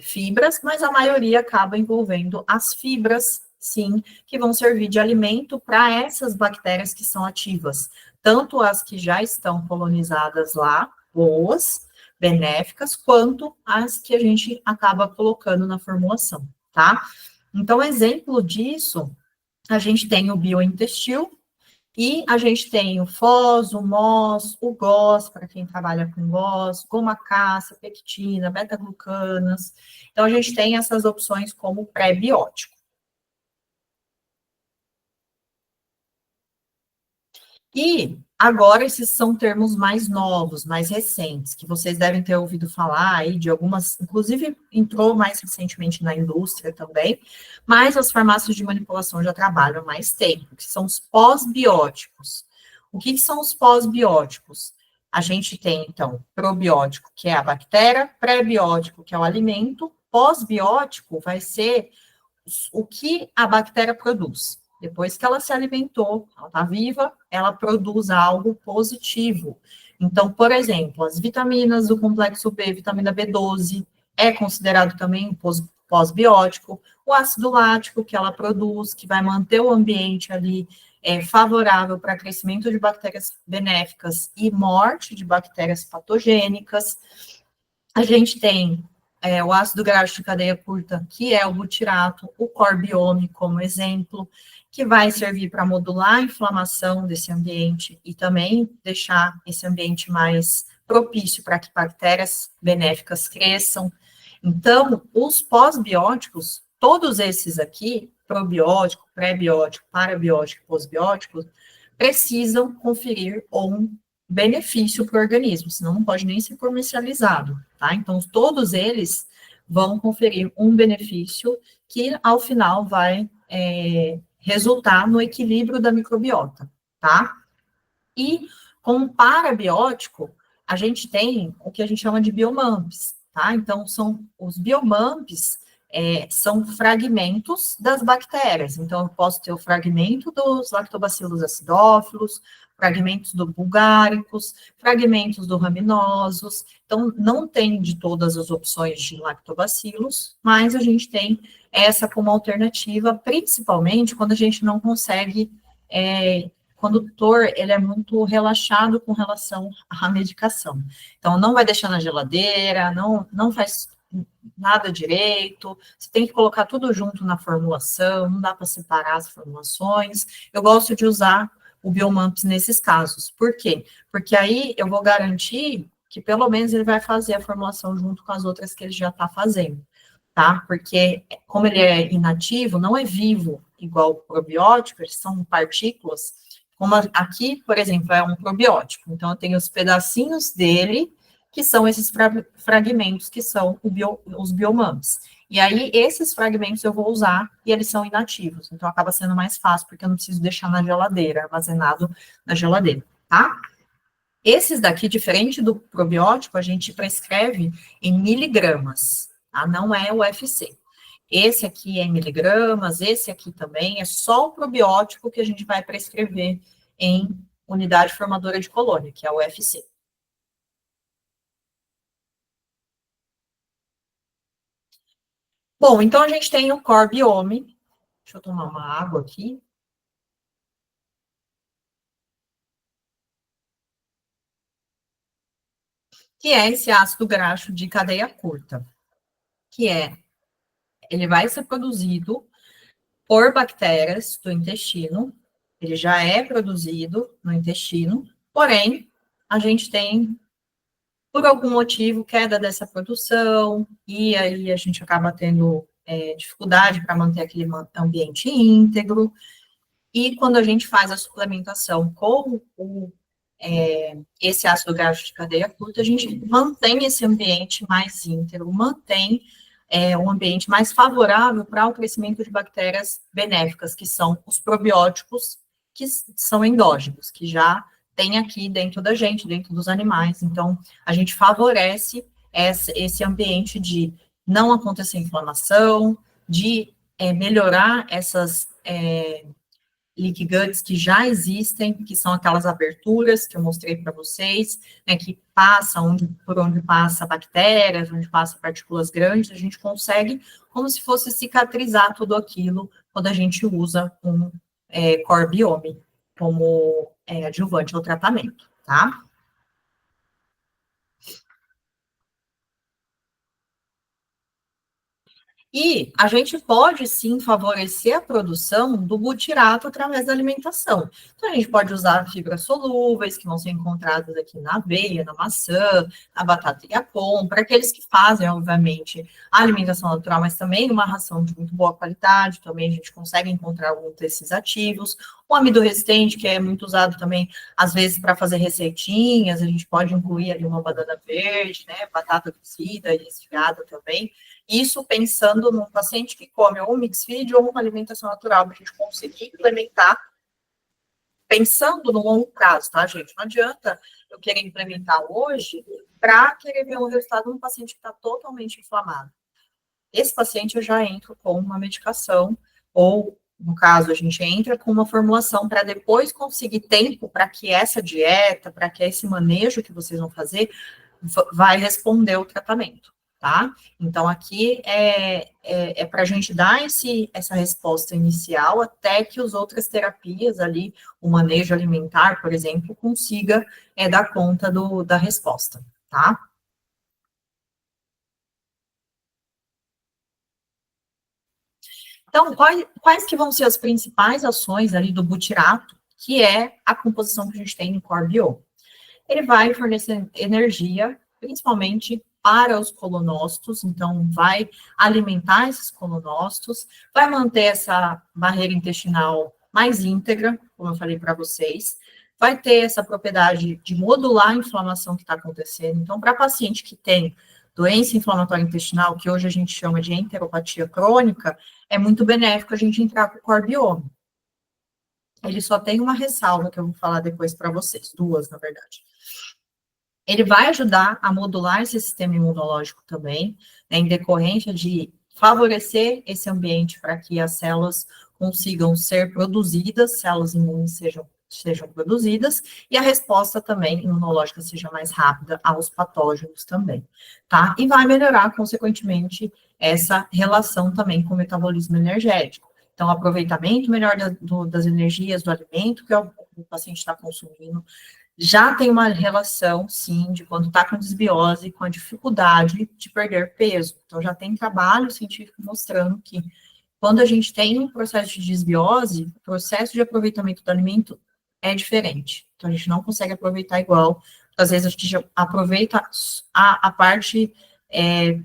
B: fibras, mas a maioria acaba envolvendo as fibras, sim, que vão servir de alimento para essas bactérias que são ativas, tanto as que já estão colonizadas lá, boas, benéficas, quanto as que a gente acaba colocando na formulação, tá? Então, exemplo disso, a gente tem o biointestino, e a gente tem o FOS, o MOS, o GOS, para quem trabalha com GOS, goma-caça, pectina, beta-glucanas. Então, a gente tem essas opções como pré-biótico. E agora esses são termos mais novos, mais recentes, que vocês devem ter ouvido falar aí de algumas, inclusive entrou mais recentemente na indústria também, mas as farmácias de manipulação já trabalham há mais tempo, que são os pós-bióticos. O que são os pós-bióticos? A gente tem, então, probiótico, que é a bactéria, pré-biótico, que é o alimento, pós-biótico vai ser o que a bactéria produz. Depois que ela se alimentou, ela está viva, ela produz algo positivo. Então, por exemplo, as vitaminas do complexo B, vitamina B12, é considerado também um pós-biótico. O ácido lático que ela produz, que vai manter o ambiente ali favorável para crescimento de bactérias benéficas e morte de bactérias patogênicas. A gente tem o ácido graxo de cadeia curta, que é o butirato, o corbiome como exemplo, que vai servir para modular a inflamação desse ambiente e também deixar esse ambiente mais propício para que bactérias benéficas cresçam. Então, os pós-bióticos, todos esses aqui, probiótico, pré-biótico, parabiótico, pós-biótico, precisam conferir um benefício para o organismo, senão não pode nem ser comercializado, tá? Então, todos eles vão conferir um benefício que, ao final, vai resultar no equilíbrio da microbiota, tá? E, com o parabiótico, a gente tem o que a gente chama de biomamps, tá? Então, são os biomamps, são fragmentos das bactérias. Então, eu posso ter o fragmento dos lactobacilos acidófilos, fragmentos do bulgáricos, fragmentos do raminosos. Então, não tem de todas as opções de lactobacilos, mas a gente tem essa como alternativa, principalmente quando a gente não consegue, quando o tutor ele é muito relaxado com relação à medicação. Então, não vai deixar na geladeira, não faz nada direito, você tem que colocar tudo junto na formulação, não dá para separar as formulações. Eu gosto de usar o Biomamps nesses casos. Por quê? Porque aí eu vou garantir que pelo menos ele vai fazer a formulação junto com as outras que ele já está fazendo, tá? Porque como ele é inativo, não é vivo igual o probiótico, eles são partículas, como aqui, por exemplo, é um probiótico. Então, eu tenho os pedacinhos dele, que são esses fragmentos que são os biomamps. E aí, esses fragmentos eu vou usar e eles são inativos. Então, acaba sendo mais fácil, porque eu não preciso deixar na geladeira, armazenado na geladeira, tá? Esses daqui, diferente do probiótico, a gente prescreve em miligramas, tá? Não é o UFC. Esse aqui é em miligramas, esse aqui também, é só o probiótico que a gente vai prescrever em unidade formadora de colônia, que é o UFC. Bom, então a gente tem o corbiome. Deixa eu tomar uma água aqui. Que é esse ácido graxo de cadeia curta. Ele vai ser produzido por bactérias do intestino. Ele já é produzido no intestino. Porém, a gente tem, por algum motivo, queda dessa produção. E aí a gente acaba tendo dificuldade para manter aquele ambiente íntegro, e quando a gente faz a suplementação com esse ácido graxo de cadeia curta, a gente mantém esse ambiente mais íntegro, mantém um ambiente mais favorável para o crescimento de bactérias benéficas, que são os probióticos, que são endógenos, que já tem aqui dentro da gente, dentro dos animais. Então, a gente favorece esse ambiente de não acontecer inflamação, de melhorar essas leaky guts que já existem, que são aquelas aberturas que eu mostrei para vocês, né, que passa por onde passa bactérias, onde passa partículas grandes, a gente consegue como se fosse cicatrizar tudo aquilo quando a gente usa um core biome como adjuvante ao tratamento, tá? E a gente pode, sim, favorecer a produção do butirato através da alimentação. Então, a gente pode usar fibras solúveis, que vão ser encontradas aqui na aveia, na maçã, na batata ilhacom, para aqueles que fazem, obviamente, a alimentação natural, mas também uma ração de muito boa qualidade, também a gente consegue encontrar alguns desses ativos. O amido resistente, que é muito usado também, às vezes, para fazer receitinhas, a gente pode incluir ali uma banana verde, né, batata cozida e desfiada também. Isso pensando num paciente que come ou um mix feed ou uma alimentação natural, para a gente conseguir implementar, pensando no longo prazo, tá, gente? Não adianta eu querer implementar hoje para querer ver um resultado num paciente que está totalmente inflamado. Esse paciente eu já entro com uma medicação, ou, no caso, a gente entra com uma formulação para depois conseguir tempo para que essa dieta, para que esse manejo que vocês vão fazer, vai responder o tratamento. Tá? Então, aqui é para a gente dar essa resposta inicial até que as outras terapias ali, o manejo alimentar, por exemplo, consiga dar conta da resposta, tá? Então, quais que vão ser as principais ações ali do butirato, que é a composição que a gente tem no core biome? Ele vai fornecer energia, principalmente para os colonócitos, então vai alimentar esses colonócitos, vai manter essa barreira intestinal mais íntegra, como eu falei para vocês, vai ter essa propriedade de modular a inflamação que está acontecendo. Então, para paciente que tem doença inflamatória intestinal, que hoje a gente chama de enteropatia crônica, é muito benéfico a gente entrar com o core biome. Ele só tem uma ressalva que eu vou falar depois para vocês, duas, na verdade. Ele vai ajudar a modular esse sistema imunológico também, né, em decorrência de favorecer esse ambiente para que as células consigam ser produzidas, células imunes sejam produzidas, e a resposta também imunológica seja mais rápida aos patógenos também, tá? E vai melhorar, consequentemente, essa relação também com o metabolismo energético. Então, aproveitamento melhor das energias do alimento que o paciente está consumindo, já tem uma relação, sim, de quando está com desbiose, com a dificuldade de perder peso. Então, já tem trabalho científico mostrando que quando a gente tem um processo de desbiose, o processo de aproveitamento do alimento é diferente. Então, a gente não consegue aproveitar igual. Às vezes, a gente já aproveita a parte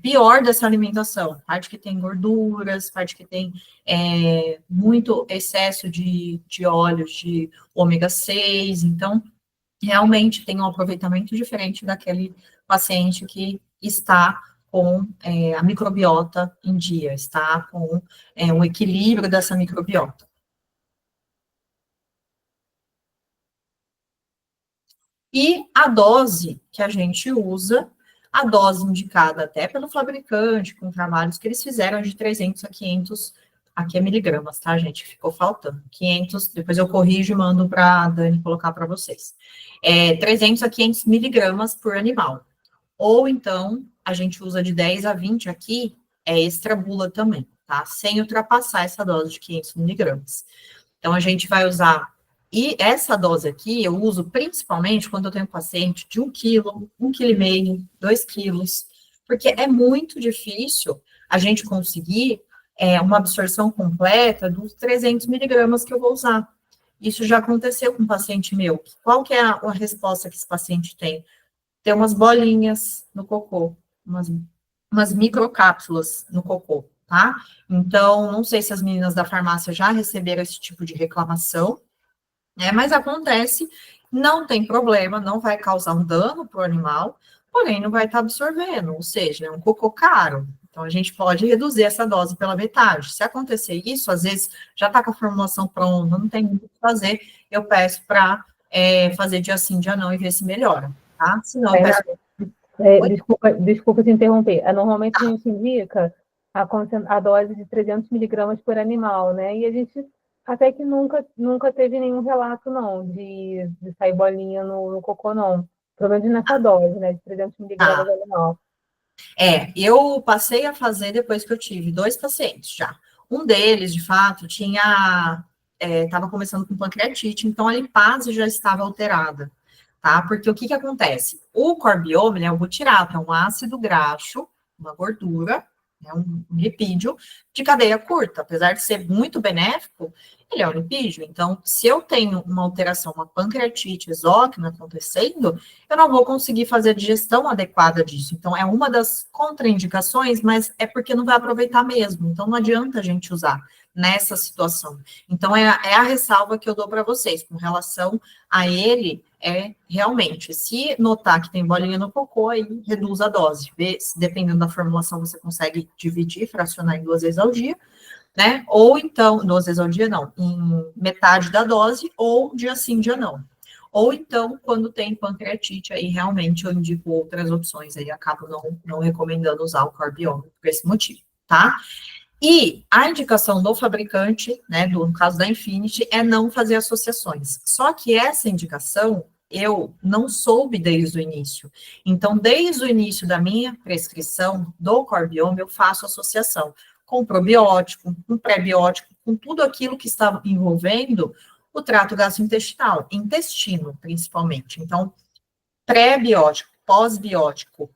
B: pior dessa alimentação, a parte que tem gorduras, parte que tem muito excesso de óleos de ômega 6, então, realmente tem um aproveitamento diferente daquele paciente que está com a microbiota em dia, está com um equilíbrio dessa microbiota. E a dose que a gente usa, a dose indicada até pelo fabricante, com trabalhos que eles fizeram de 300 a 500, aqui é miligramas, tá, gente? Ficou faltando. 500, depois eu corrijo e mando para a Dani colocar para vocês. 300 a 500 miligramas por animal. Ou então, a gente usa de 10 a 20 aqui, extra bula também, tá? Sem ultrapassar essa dose de 500 miligramas. Então, a gente vai usar, e essa dose aqui eu uso principalmente quando eu tenho um paciente de 1 quilo, 1,5 kg, 2 quilos, porque é muito difícil a gente conseguir uma absorção completa dos 300 miligramas que eu vou usar. Isso já aconteceu com um paciente meu. Qual que é a resposta que esse paciente tem? Tem umas bolinhas no cocô, umas microcápsulas no cocô, tá? Então, não sei se as meninas da farmácia já receberam esse tipo de reclamação, né? Mas acontece, não tem problema, não vai causar um dano para o animal, porém não vai estar absorvendo, ou seja, é um cocô caro. Então, a gente pode reduzir essa dose pela metade. Se acontecer isso, às vezes já está com a formulação pronta, não tem muito o que fazer, eu peço para fazer dia sim, dia não e ver se melhora, tá? Se não, eu peço...
A: Desculpa te interromper. Normalmente a gente indica a dose de 300 miligramas por animal, né? E a gente até que nunca teve nenhum relato, não, de sair bolinha no cocô, não. Pelo menos nessa dose, né? De 300 miligramas animal.
B: Eu passei a fazer depois que eu tive 2 pacientes já. Um deles, de fato, estava começando com pancreatite, então a lipase já estava alterada, tá? Porque o que acontece? O corbioma, né, o butirato, é um ácido graxo, uma gordura, é um lipídio de cadeia curta. Apesar de ser muito benéfico, ele é um lipídio. Então, se eu tenho uma alteração, uma pancreatite exócrina acontecendo, eu não vou conseguir fazer a digestão adequada disso. Então, é uma das contraindicações, mas é porque não vai aproveitar mesmo. Então, não adianta a gente usar nessa situação. Então, é a ressalva que eu dou para vocês com relação a ele, realmente, se notar que tem bolinha no cocô, aí reduz a dose. Vê, dependendo da formulação, você consegue dividir, fracionar em 2 vezes ao dia, né? Ou então, 2 vezes ao dia não, em metade da dose, ou dia sim, dia não. Ou então, quando tem pancreatite, aí realmente eu indico outras opções, aí acabo não recomendando usar o corbiona por esse motivo, tá? E a indicação do fabricante, né, no caso da Infinity, é não fazer associações. Só que essa indicação eu não soube desde o início. Então, desde o início da minha prescrição do corbioma, eu faço associação com probiótico, com pré-biótico, com tudo aquilo que está envolvendo o trato gastrointestinal, intestino, principalmente. Então, pré-biótico, pós-biótico,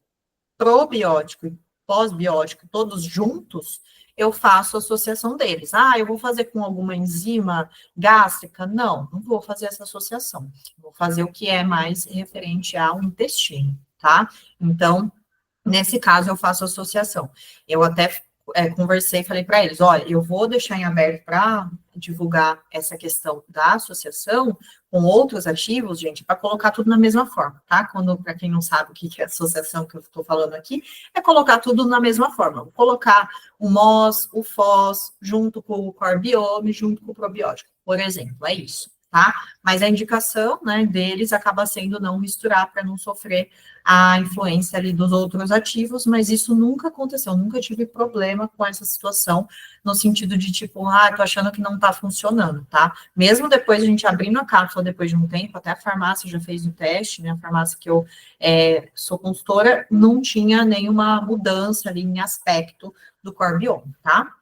B: probiótico e pós-biótico, todos juntos, eu faço associação deles. Eu vou fazer com alguma enzima gástrica? Não vou fazer essa associação. Vou fazer o que é mais referente ao intestino, tá? Então, nesse caso, eu faço associação. Eu até conversei e falei para eles, olha, eu vou deixar em aberto para divulgar essa questão da associação com outros ativos, gente, para colocar tudo na mesma forma, tá? Para quem não sabe o que é associação que eu estou falando aqui, é colocar tudo na mesma forma. Vou colocar o MOS, o FOS, junto com o corbiome, junto com o probiótico, por exemplo, é isso, tá? Mas a indicação, né, deles acaba sendo não misturar para não sofrer a influência ali dos outros ativos, mas isso nunca aconteceu, nunca tive problema com essa situação, no sentido de tipo, tô achando que não tá funcionando, tá? Mesmo depois a gente abrindo a cápsula depois de um tempo, até a farmácia já fez o teste, né, a farmácia que eu sou consultora, não tinha nenhuma mudança ali em aspecto do corbioma, tá?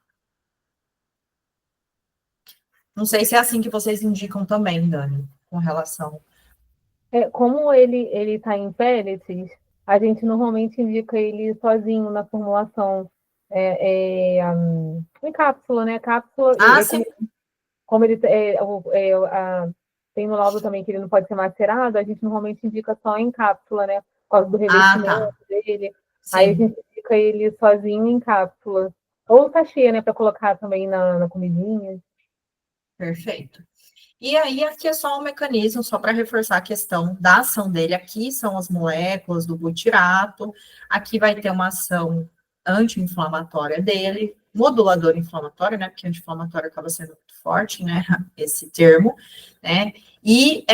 B: Não sei se é assim que vocês indicam também, Dani, com relação...
A: Como ele está em pellets, a gente normalmente indica ele sozinho na formulação, em cápsula, né? Cápsula,
B: sim.
A: como ele tem no laudo também que ele não pode ser macerado, a gente normalmente indica só em cápsula, né? Por causa do revestimento dele. Sim. Aí a gente indica ele sozinho em cápsula. Ou sachê, né? Para colocar também na comidinha.
B: Perfeito. E aí, aqui é só um mecanismo, só para reforçar a questão da ação dele. Aqui são as moléculas do butirato, aqui vai ter uma ação anti-inflamatória dele, modulador inflamatório, né, porque anti-inflamatório acaba sendo muito forte, né, esse termo, né, e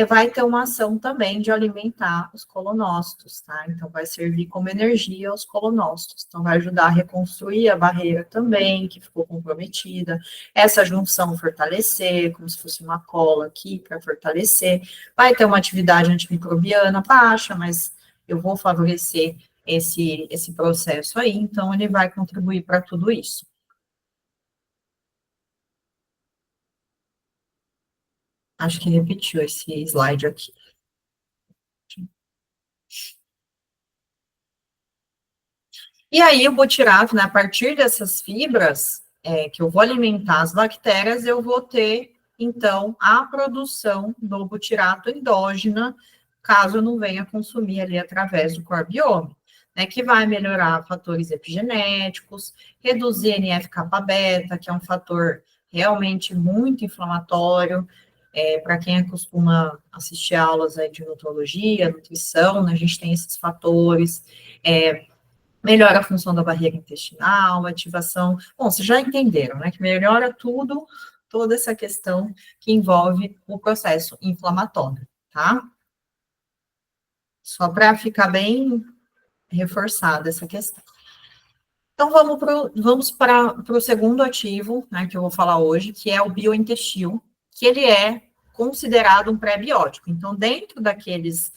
B: vai ter uma ação também de alimentar os colonócitos, tá, então vai servir como energia aos colonócitos, então vai ajudar a reconstruir a barreira também, que ficou comprometida, essa junção fortalecer, como se fosse uma cola aqui para fortalecer, vai ter uma atividade antimicrobiana baixa, mas eu vou favorecer esse processo aí, então ele vai contribuir para tudo isso. Acho que repetiu esse slide aqui. E aí, o butirato, né, a partir dessas fibras, que eu vou alimentar as bactérias, eu vou ter, então, a produção do butirato endógena, caso eu não venha consumir ali através do corbiome, né, que vai melhorar fatores epigenéticos, reduzir NF-kappa beta, que é um fator realmente muito inflamatório, Para quem costuma assistir aulas aí de nutrologia, nutrição, né, a gente tem esses fatores, melhora a função da barreira intestinal, ativação. Bom, vocês já entenderam, né? Que melhora tudo, toda essa questão que envolve o processo inflamatório, tá? Só para ficar bem reforçada essa questão. Então, vamos para o segundo ativo, né, que eu vou falar hoje, que é o biointestino, que ele é considerado um pré-biótico. Então, dentro daquelas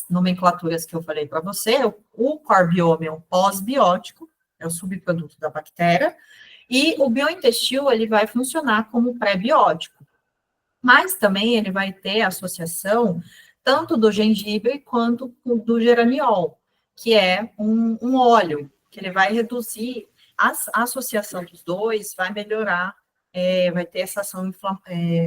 B: nomenclaturas que eu falei para você, o core biome é um pós-biótico, é o subproduto da bactéria, e o biointestino, ele vai funcionar como pré-biótico, mas também ele vai ter associação tanto do gengibre quanto do geraniol, que é um óleo, que ele vai reduzir a associação dos dois, vai melhorar, vai ter essa ação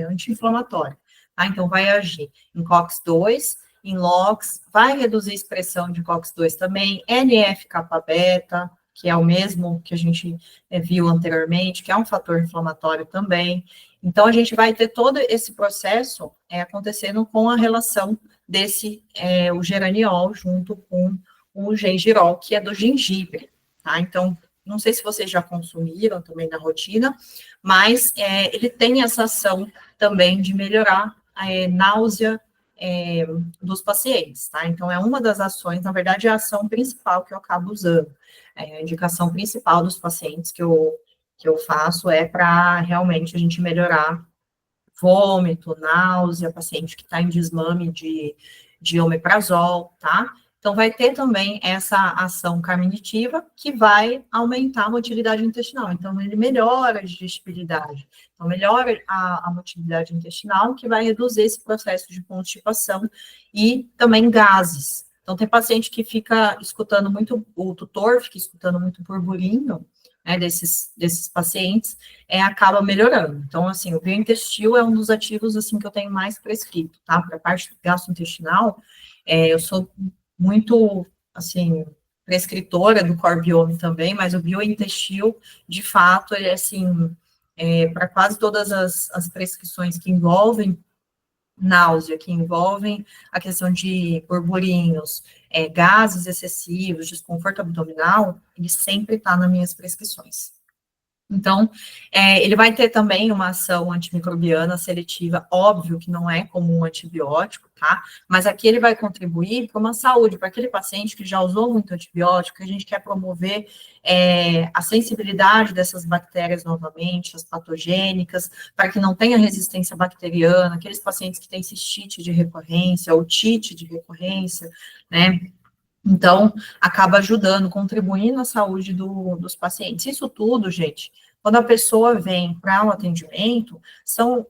B: anti-inflamatória. Tá? Então, vai agir em COX-2, em LOX, vai reduzir a expressão de COX-2 também, NF-kappa-beta, que é o mesmo que a gente viu anteriormente, que é um fator inflamatório também. Então, a gente vai ter todo esse processo acontecendo com a relação desse, o geraniol, junto com o gengirol, que é do gengibre, tá? Então, não sei se vocês já consumiram também na rotina, mas ele tem essa ação também de melhorar a náusea dos pacientes, tá? Então, é uma das ações, na verdade, é a ação principal que eu acabo usando. A indicação principal dos pacientes que eu faço é para realmente a gente melhorar vômito, náusea, paciente que está em desmame de omeprazol, tá? Então, vai ter também essa ação carminativa que vai aumentar a motilidade intestinal. Então, ele melhora a digestibilidade. Então, melhora a motilidade intestinal, que vai reduzir esse processo de constipação e também gases. Então, tem paciente que fica escutando muito, o tutor fica escutando muito burburinho, né, desses pacientes, acaba melhorando. Então, assim, o biointestino é um dos ativos, assim, que eu tenho mais prescrito, tá? Para a parte gastrointestinal, eu sou muito, assim, prescritora do core biome também, mas o biointestino, de fato, ele é, assim, para quase todas as prescrições que envolvem náusea, que envolvem a questão de burburinhos, gases excessivos, desconforto abdominal, ele sempre está nas minhas prescrições. Então, ele vai ter também uma ação antimicrobiana seletiva, óbvio que não é como um antibiótico, tá? Mas aqui ele vai contribuir para uma saúde, para aquele paciente que já usou muito antibiótico, que a gente quer promover a sensibilidade dessas bactérias novamente, as patogênicas, para que não tenha resistência bacteriana, aqueles pacientes que têm cistite de recorrência, otite de recorrência, né? Então, acaba ajudando, contribuindo na saúde dos pacientes. Isso tudo, gente, quando a pessoa vem para o atendimento, são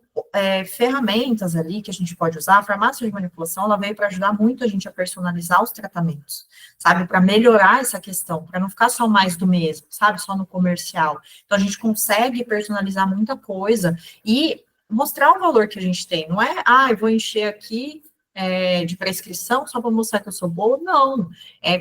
B: ferramentas ali que a gente pode usar. A farmácia de manipulação, ela veio para ajudar muito a gente a personalizar os tratamentos, sabe? Para melhorar essa questão, para não ficar só mais do mesmo, sabe? Só no comercial. Então, a gente consegue personalizar muita coisa e mostrar o valor que a gente tem. Não é, eu vou encher aqui de prescrição só para mostrar que eu sou boa, não,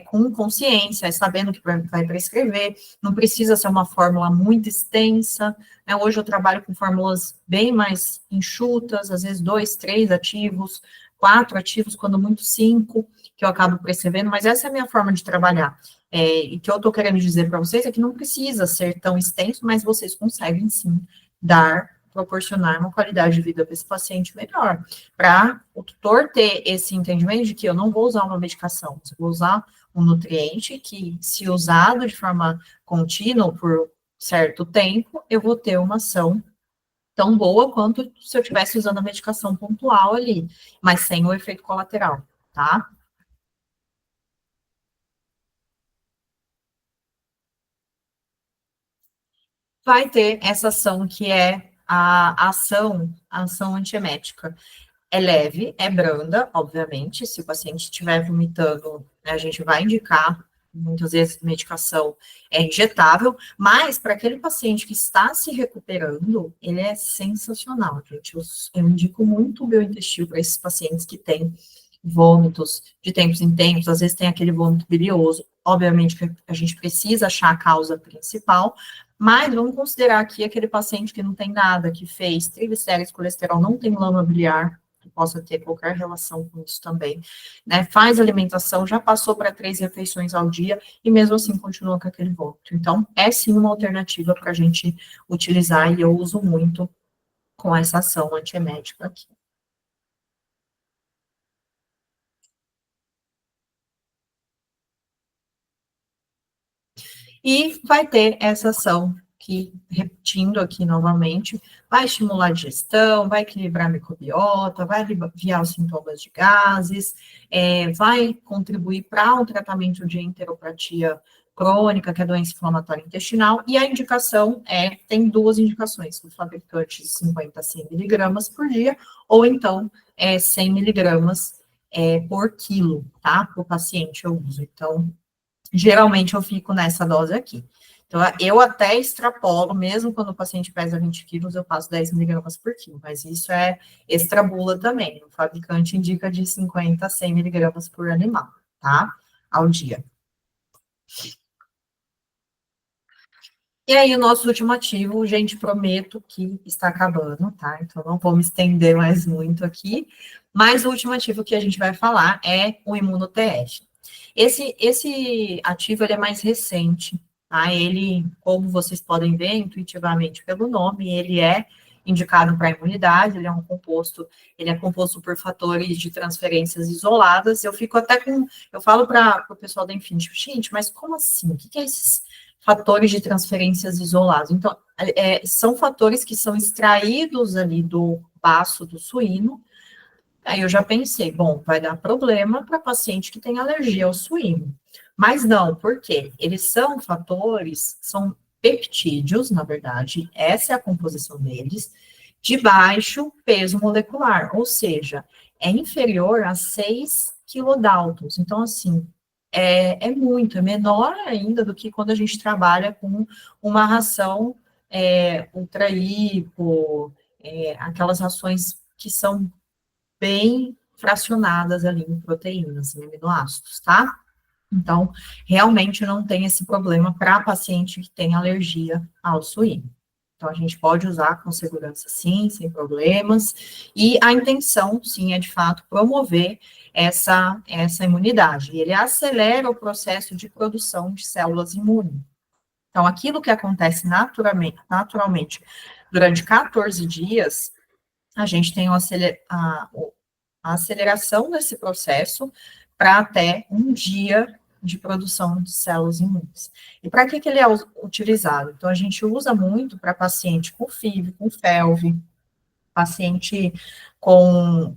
B: com consciência, sabendo que vai prescrever, não precisa ser uma fórmula muito extensa, né? Hoje eu trabalho com fórmulas bem mais enxutas, às vezes 2, 3 ativos, 4 ativos, quando muito 5, que eu acabo prescrevendo, mas essa é a minha forma de trabalhar, e que eu estou querendo dizer para vocês é que não precisa ser tão extenso, mas vocês conseguem sim proporcionar uma qualidade de vida para esse paciente melhor, para o tutor ter esse entendimento de que eu não vou usar uma medicação, eu vou usar um nutriente que, se usado de forma contínua por certo tempo, eu vou ter uma ação tão boa quanto se eu estivesse usando a medicação pontual ali, mas sem o efeito colateral, tá? Vai ter essa ação que é a ação antiemética. É leve, é branda, obviamente, se o paciente estiver vomitando, né, a gente vai indicar, muitas vezes, medicação injetável, mas para aquele paciente que está se recuperando, ele é sensacional, gente. Eu indico muito o biointestino para esses pacientes que têm vômitos de tempos em tempos, às vezes tem aquele vômito bilioso, obviamente que a gente precisa achar a causa principal, Mas vamos considerar aqui aquele paciente que não tem nada, que fez triglicérides, colesterol, não tem lama biliar, que possa ter qualquer relação com isso também, né? Faz alimentação, já passou para 3 refeições ao dia e mesmo assim continua com aquele vômito. Então, é sim uma alternativa para a gente utilizar e eu uso muito com essa ação antiemética aqui. E vai ter essa ação que, repetindo aqui novamente, vai estimular a digestão, vai equilibrar a microbiota, vai aliviar os sintomas de gases, vai contribuir para o tratamento de enteropatia crônica, que é a doença inflamatória intestinal, e a indicação tem 2 indicações, do fabricante de 50 a 100 miligramas por dia, ou então 100 miligramas por quilo, tá? Para o paciente eu uso. Então, geralmente eu fico nessa dose aqui. Então, eu até extrapolo, mesmo quando o paciente pesa 20 quilos, eu passo 10 miligramas por quilo, mas isso é extrabula também. O fabricante indica de 50 a 100 miligramas por animal, tá? Ao dia. E aí, o nosso último ativo, gente, prometo que está acabando, tá? Então, não vou me estender mais muito aqui, mas o último ativo que a gente vai falar é o imuno-TS. Esse ativo, ele é mais recente, tá? Ele, como vocês podem ver intuitivamente pelo nome, ele é indicado para a imunidade, ele é composto por fatores de transferências isoladas. Eu falo para o pessoal da Infinity, gente, mas como assim? O que é esses fatores de transferências isolados? Então, são fatores que são extraídos ali do baço do suíno. Aí eu já pensei, bom, vai dar problema para paciente que tem alergia ao suíno. Mas não, por quê? Eles são peptídeos, na verdade, essa é a composição deles, de baixo peso molecular, ou seja, é inferior a 6 kilodaltons. Então, assim, é menor ainda do que quando a gente trabalha com uma ração ultra hipo, aquelas rações que são bem fracionadas ali em proteínas, em aminoácidos, tá? Então, realmente não tem esse problema para paciente que tem alergia ao suíno. Então, a gente pode usar com segurança, sim, sem problemas. E a intenção, sim, é de fato promover essa imunidade. E ele acelera o processo de produção de células imunes. Então, aquilo que acontece naturalmente durante 14 dias, a gente tem a aceleração desse processo para até um dia de produção de células imunes. E para que ele é utilizado? Então, a gente usa muito para paciente com FIV, com FeLV, paciente com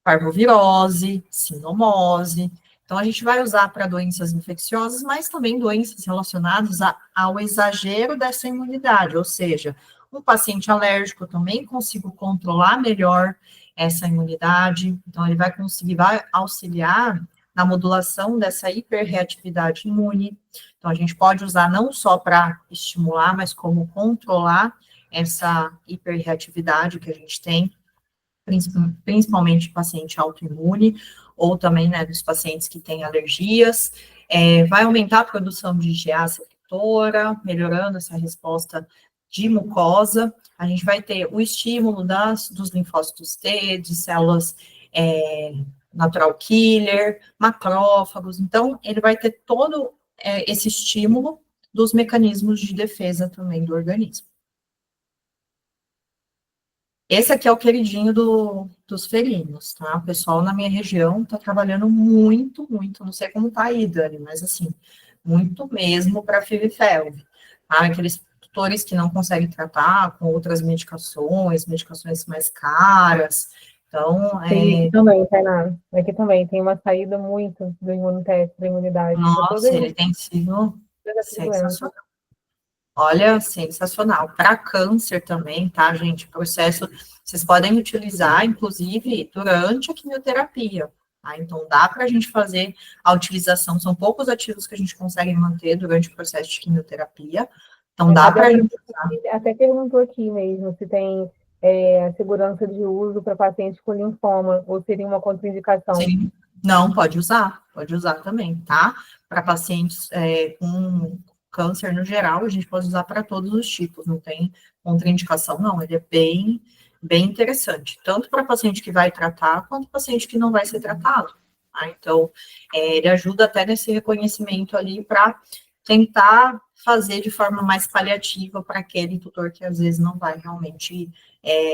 B: parvovirose, sinomose. Então, a gente vai usar para doenças infecciosas, mas também doenças relacionadas ao exagero dessa imunidade, ou seja, um paciente alérgico, eu também consigo controlar melhor essa imunidade, então ele vai auxiliar na modulação dessa hiperreatividade imune. Então, a gente pode usar não só para estimular, mas como controlar essa hiperreatividade que a gente tem, principalmente paciente autoimune, ou também, né, dos pacientes que têm alergias, vai aumentar a produção de IgA secretora, melhorando essa resposta de mucosa. A gente vai ter o estímulo dos linfócitos T, de células natural killer, macrófagos. Então, ele vai ter todo esse estímulo dos mecanismos de defesa também do organismo. Esse aqui é o queridinho dos felinos, tá? O pessoal na minha região tá trabalhando muito, muito, não sei como tá aí, Dani, mas assim, muito mesmo para FIV e FeLV. Tá? Aqueles tutores que não conseguem tratar com outras medicações mais caras. Então,
A: Aqui também, Tainá. Aqui também tem uma saída muito do imunoteste, da imunidade.
B: Nossa, ele tem sido sensacional. Olha, sensacional. Para câncer também, tá, gente? Processo, vocês podem utilizar, inclusive, durante a quimioterapia. Tá? Então, dá para a gente fazer a utilização, são poucos ativos que a gente consegue manter durante o processo de quimioterapia. Então, dá para a gente usar.
A: Até perguntou aqui mesmo se tem segurança de uso para pacientes com linfoma, ou seria uma contraindicação.
B: Sim. Não, pode usar também, tá? Para pacientes com câncer no geral, a gente pode usar para todos os tipos, não tem contraindicação, não. Ele é bem, bem interessante, tanto para paciente que vai tratar, quanto paciente que não vai ser tratado. Tá? Então, ele ajuda até nesse reconhecimento ali para tentar fazer de forma mais paliativa para aquele tutor que às vezes não vai realmente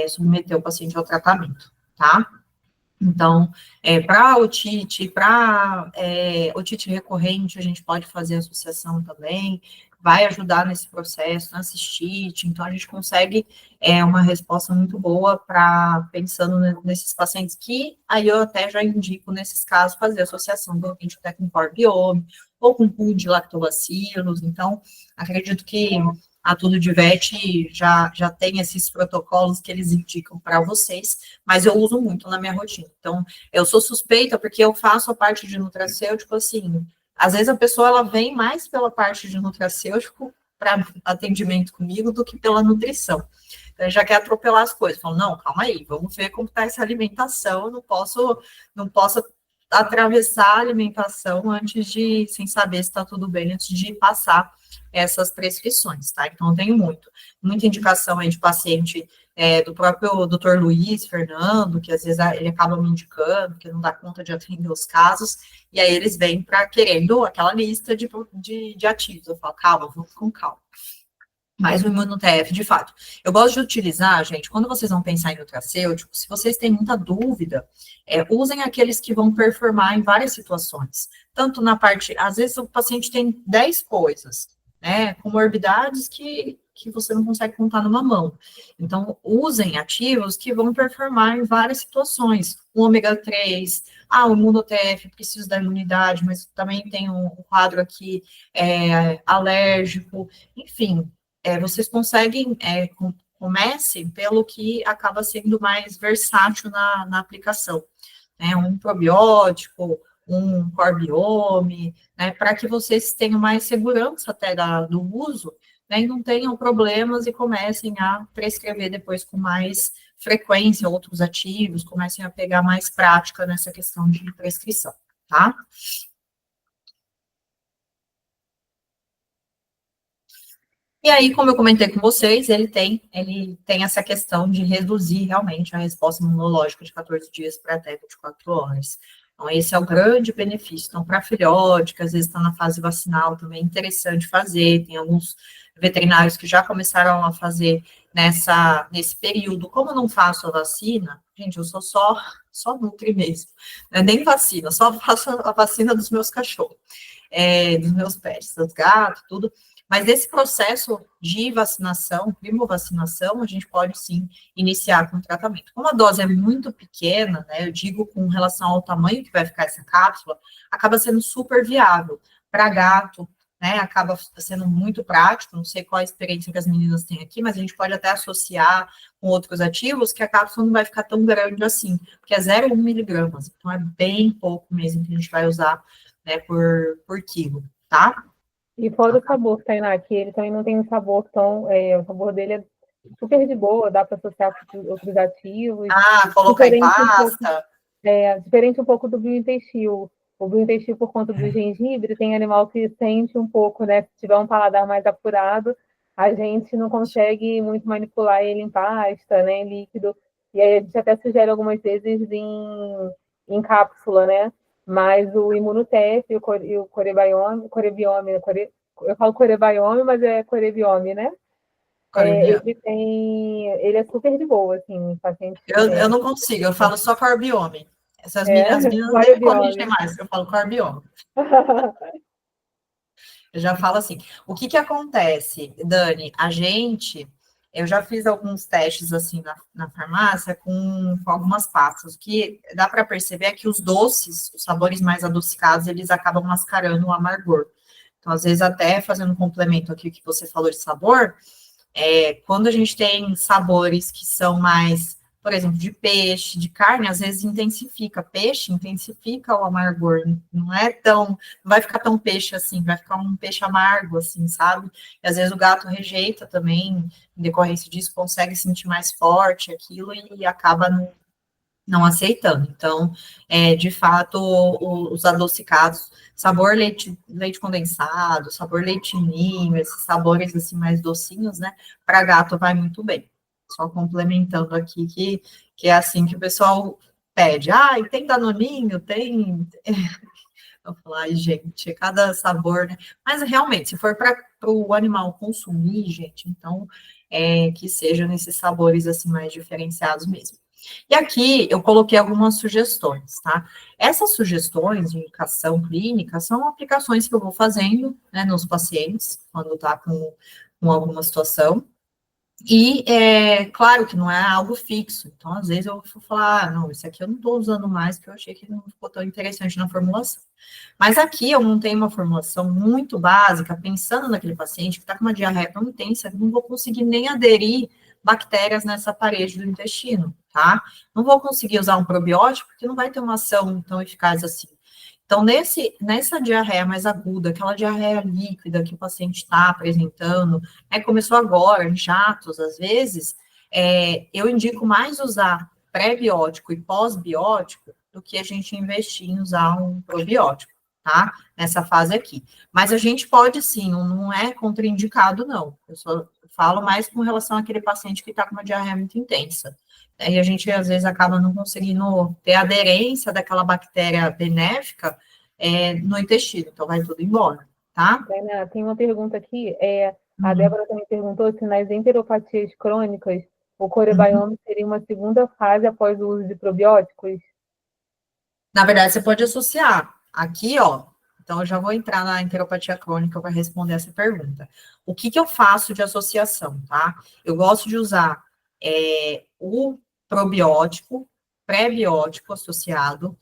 B: submeter o paciente ao tratamento, tá? Então, para otite recorrente, a gente pode fazer associação também, vai ajudar nesse processo, na cistite, então a gente consegue uma resposta muito boa para, pensando nesses pacientes que, aí eu até já indico, nesses casos, fazer associação, de repente, até com corbiome, ou com pool de lactobacilos, então, acredito que a Tudo de Vet já tem esses protocolos que eles indicam para vocês, mas eu uso muito na minha rotina. Então, eu sou suspeita porque eu faço a parte de nutracêutico, assim, às vezes a pessoa ela vem mais pela parte de nutracêutico para atendimento comigo do que pela nutrição. Então, já quer atropelar as coisas. Falo, não, calma aí, vamos ver como está essa alimentação, eu não posso atravessar a alimentação sem saber se está tudo bem, antes de passar essas prescrições, tá? Então, eu tenho muita indicação aí de paciente do próprio Dr. Luiz Fernando, que às vezes ele acaba me indicando, que não dá conta de atender os casos, e aí eles vêm querendo aquela lista de ativos. Eu falo, calma, vamos com calma. Mas o ImunoTF, de fato, eu gosto de utilizar, gente, quando vocês vão pensar em nutracêutico, se vocês têm muita dúvida, usem aqueles que vão performar em várias situações. Tanto na parte, às vezes o paciente tem 10 coisas, né, comorbidades que você não consegue contar numa mão. Então, usem ativos que vão performar em várias situações. O ômega 3, o ImunoTF, preciso da imunidade, mas também tem um quadro aqui alérgico, enfim. Vocês conseguem, comecem pelo que acaba sendo mais versátil na aplicação, né? Um probiótico, um corbiome, né? Para que vocês tenham mais segurança até do uso, né? E não tenham problemas e comecem a prescrever depois com mais frequência outros ativos, comecem a pegar mais prática nessa questão de prescrição, tá? E aí, como eu comentei com vocês, ele tem essa questão de reduzir realmente a resposta imunológica de 14 dias para até 24 horas. Então, esse é o grande benefício. Então, para filhote, que às vezes está na fase vacinal, também é interessante fazer. Tem alguns veterinários que já começaram a fazer nesse período. Como eu não faço a vacina, gente, eu sou só nutri mesmo. Não é nem vacina, só faço a vacina dos meus cachorros, dos meus pets, dos gatos, tudo. Mas nesse processo de vacinação, primovacinação, a gente pode sim iniciar com o tratamento. Como a dose é muito pequena, né, eu digo com relação ao tamanho que vai ficar essa cápsula, acaba sendo super viável. Para gato, né, acaba sendo muito prático, não sei qual a experiência que as meninas têm aqui, mas a gente pode até associar com outros ativos que a cápsula não vai ficar tão grande assim, porque é 0,1 miligramas, então é bem pouco mesmo que a gente vai usar, né, por quilo, tá?
A: E fora o sabor, Tainá, que ele também não tem um sabor tão. O sabor dele é super de boa, dá para associar com outros ativos.
B: Colocar em pasta.
A: Diferente um pouco do biointestino. O biointestino, por conta do gengibre, tem animal que sente um pouco, né? Se tiver um paladar mais apurado, a gente não consegue muito manipular ele em pasta, né? Em líquido. E aí a gente até sugere algumas vezes em cápsula, né? Mas o ImunoTF e o Corebiome, eu falo Corebiome, mas é Corebiome, né? Ele é super de boa, assim, paciente.
B: Eu não consigo, eu falo só corbiome. As meninas nem me corrigem mais, eu falo corbiome. Eu já falo assim. O que acontece, Dani? Eu já fiz alguns testes assim na farmácia com algumas pastas. O que dá para perceber é que os doces, os sabores mais adocicados, eles acabam mascarando o amargor. Então, às vezes, até fazendo um complemento aqui que você falou de sabor, quando a gente tem sabores que são mais, por exemplo, de peixe, de carne, às vezes intensifica. Peixe intensifica o amargor, não vai ficar tão peixe assim, vai ficar um peixe amargo, assim, sabe? E às vezes o gato rejeita também, em decorrência disso, consegue sentir mais forte aquilo e acaba não aceitando. Então, de fato, os adocicados, sabor leite condensado, sabor leite ninho, esses sabores assim mais docinhos, né? Para gato vai muito bem. Só complementando aqui que é assim que o pessoal pede. Ah, e tem danoninho, tem. Eu falar, ai, gente, cada sabor, né? Mas realmente, se for para o animal consumir, gente, então que seja nesses sabores assim mais diferenciados mesmo. E aqui eu coloquei algumas sugestões, tá? Essas sugestões de indicação clínica são aplicações que eu vou fazendo, né, nos pacientes, quando tá com alguma situação. E é claro que não é algo fixo, então às vezes eu vou falar, ah, não, isso aqui eu não estou usando mais, porque eu achei que não ficou tão interessante na formulação. Mas aqui eu montei uma formulação muito básica, pensando naquele paciente que está com uma diarreia tão intensa, que não vou conseguir nem aderir bactérias nessa parede do intestino, tá? Não vou conseguir usar um probiótico, porque não vai ter uma ação tão eficaz assim. Então, nessa diarreia mais aguda, aquela diarreia líquida que o paciente está apresentando, começou agora, em jatos, às vezes, eu indico mais usar pré-biótico e pós-biótico do que a gente investir em usar um probiótico, tá? Nessa fase aqui. Mas a gente pode sim, não é contraindicado, não. Eu só falo mais com relação àquele paciente que está com uma diarreia muito intensa. E a gente, às vezes, acaba não conseguindo ter aderência daquela bactéria benéfica no intestino, então vai tudo embora, tá?
A: Tainá, tem uma pergunta aqui. A Débora também perguntou se nas enteropatias crônicas o corebiome seria uma segunda fase após o uso de probióticos?
B: Na verdade, você pode associar. Aqui, ó, então eu já vou entrar na enteropatia crônica para responder essa pergunta. O que eu faço de associação, tá? Eu gosto de usar o probiótico, pré-biótico associado.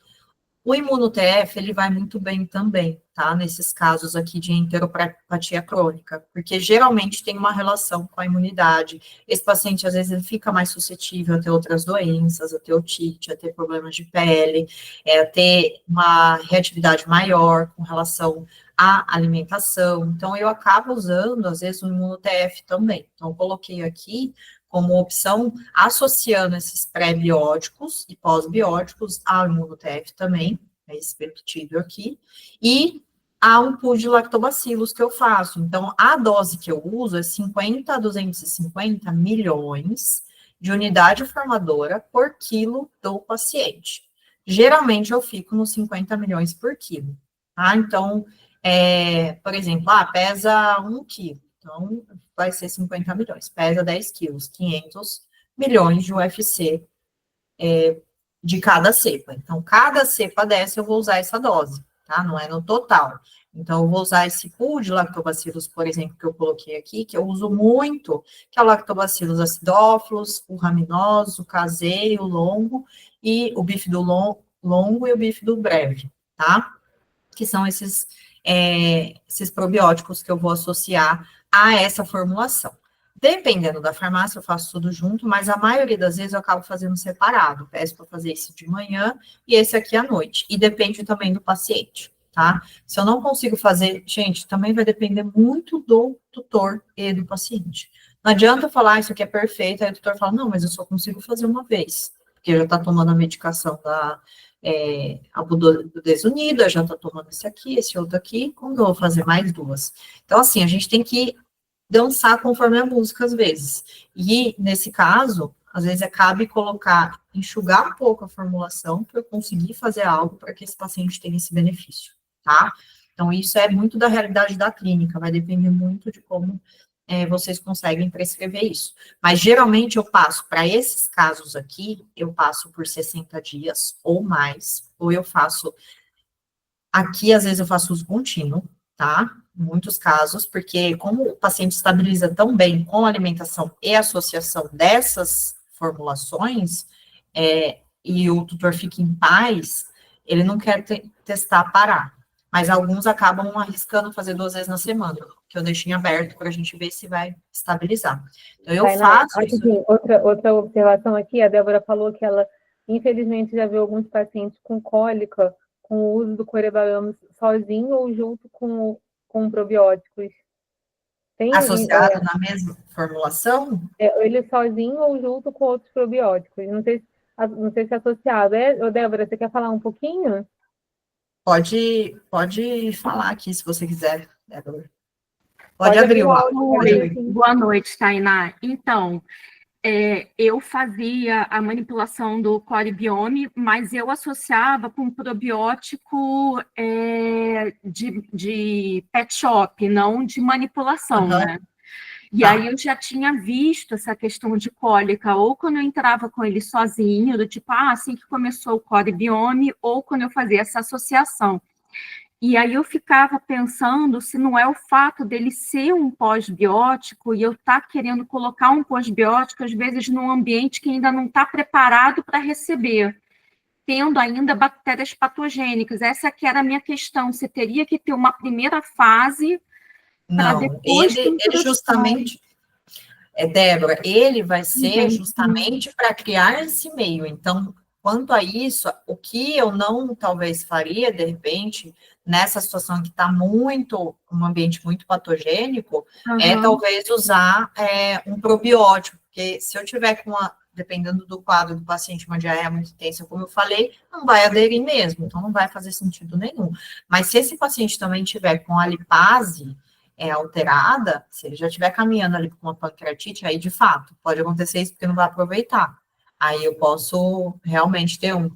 B: O imuno-TF, ele vai muito bem também, tá? Nesses casos aqui de enteropatia crônica, porque geralmente tem uma relação com a imunidade. Esse paciente, às vezes, ele fica mais suscetível a ter outras doenças, a ter otite, a ter problemas de pele, a ter uma reatividade maior com relação à alimentação. Então, eu acabo usando, às vezes, o imuno-TF também. Então, eu coloquei aqui como opção, associando esses pré-bióticos e pós-bióticos ao imuno-TF também, esse peptídeo aqui, e há um pool de lactobacilos que eu faço. Então, a dose que eu uso é 50 a 250 milhões de unidade formadora por quilo do paciente. Geralmente, eu fico nos 50 milhões por quilo, tá? Então, por exemplo, pesa 1 quilo. Então, vai ser 50 milhões. Pesa 10 quilos, 500 milhões de UFC de cada cepa. Então, cada cepa dessa eu vou usar essa dose, tá? Não é no total. Então, eu vou usar esse pool de lactobacilos, por exemplo, que eu coloquei aqui, que eu uso muito, que é o lactobacillus acidófilos, o raminoso, o caseio, o longo, e o bífido longo e o bífido breve, tá? Que são esses probióticos que eu vou associar a essa formulação. Dependendo da farmácia, eu faço tudo junto, mas a maioria das vezes eu acabo fazendo separado. Peço para fazer esse de manhã e esse aqui à noite. E depende também do paciente, tá? Se eu não consigo fazer, gente, também vai depender muito do tutor e do paciente. Não adianta eu falar, isso aqui é perfeito, aí o tutor fala, não, mas eu só consigo fazer uma vez, porque já está tomando a medicação a budesonida, já está tomando esse outro aqui, como eu vou fazer mais duas? Então, assim, a gente tem que dançar conforme a música, às vezes. E, nesse caso, às vezes cabe colocar, enxugar um pouco a formulação para eu conseguir fazer algo para que esse paciente tenha esse benefício, tá? Então, isso é muito da realidade da clínica, vai depender muito de como vocês conseguem prescrever isso. Mas, geralmente, eu passo, para esses casos aqui, eu passo por 60 dias ou mais, ou eu faço, aqui, às vezes, eu faço uso contínuo, tá? Em muitos casos, porque como o paciente estabiliza tão bem com a alimentação e associação dessas formulações, e o tutor fica em paz, ele não quer testar parar. Mas alguns acabam arriscando fazer 2 vezes na semana, que eu deixo em aberto para a gente ver se vai estabilizar. Então, eu faço isso.
A: Outra observação aqui, a Débora falou que ela, infelizmente, já viu alguns pacientes com cólica com o uso do corebiome sozinho ou junto com probióticos.
B: Associado na mesma formulação?
A: Ele sozinho ou junto com outros probióticos. Não sei não sei se é associado. Ô, Débora, você quer falar um pouquinho?
B: Pode falar aqui, se você quiser, Débora. Pode
A: Pode abrir
B: abrir
A: o
B: o
A: áudio,
B: áudio,
A: pode
B: pode
A: abrir
B: abrir.
A: sim.
D: Boa noite, Tainá. Então, eu fazia a manipulação do core biome, mas eu associava com probiótico de pet shop, não de manipulação,
B: Aham,
D: né? E aí
B: tá.
D: eu já tinha visto essa questão de cólica, ou quando eu entrava com ele sozinho, do tipo, assim que começou o core biome, ou quando eu fazia essa associação. E aí eu ficava pensando se não é o fato dele ser um pós-biótico e eu estar querendo colocar um pós-biótico, às vezes, num ambiente que ainda não está preparado para receber, tendo ainda bactérias patogênicas. Essa que era a minha questão. Você teria que ter uma primeira fase para
B: Não,
D: depois ter
B: ele
D: introdução.
B: justamente, Débora, ele vai ser
D: Entendi.
B: justamente para criar esse meio. Então, quanto a isso, o que eu não talvez faria, de repente, nessa situação que está um ambiente muito patogênico, é
D: Aham.
B: talvez usar um probiótico, porque se eu tiver dependendo do quadro do paciente, uma diarreia muito intensa, como eu falei, não vai aderir mesmo, então não vai fazer sentido nenhum. Mas se esse paciente também tiver com a lipase alterada, se ele já estiver caminhando ali com uma pancreatite, aí de fato pode acontecer isso porque não vai aproveitar. Aí eu posso realmente ter um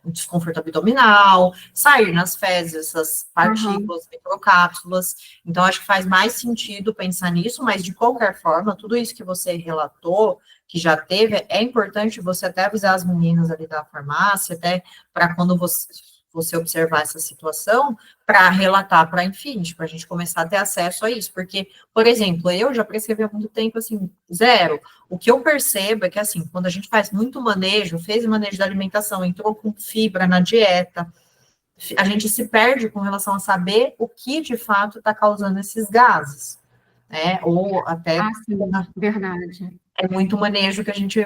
B: desconforto abdominal, sair nas fezes essas
D: Aham.
B: partículas, microcápsulas. Então, acho que faz mais sentido pensar nisso, mas de qualquer forma, tudo isso que você relatou, que já teve, é importante você até avisar as meninas ali da farmácia, até para quando você observar essa situação, para relatar para a Infinity, para a gente começar a ter acesso a isso, porque, por exemplo, eu já prescrevi há muito tempo, assim, zero. O que eu percebo é que, assim, quando a gente faz muito manejo, fez manejo da alimentação, entrou com fibra na dieta, a gente se perde com relação a saber o que, de fato, está causando esses gases, né? Ou até
D: Sim, verdade.
B: é muito manejo que a gente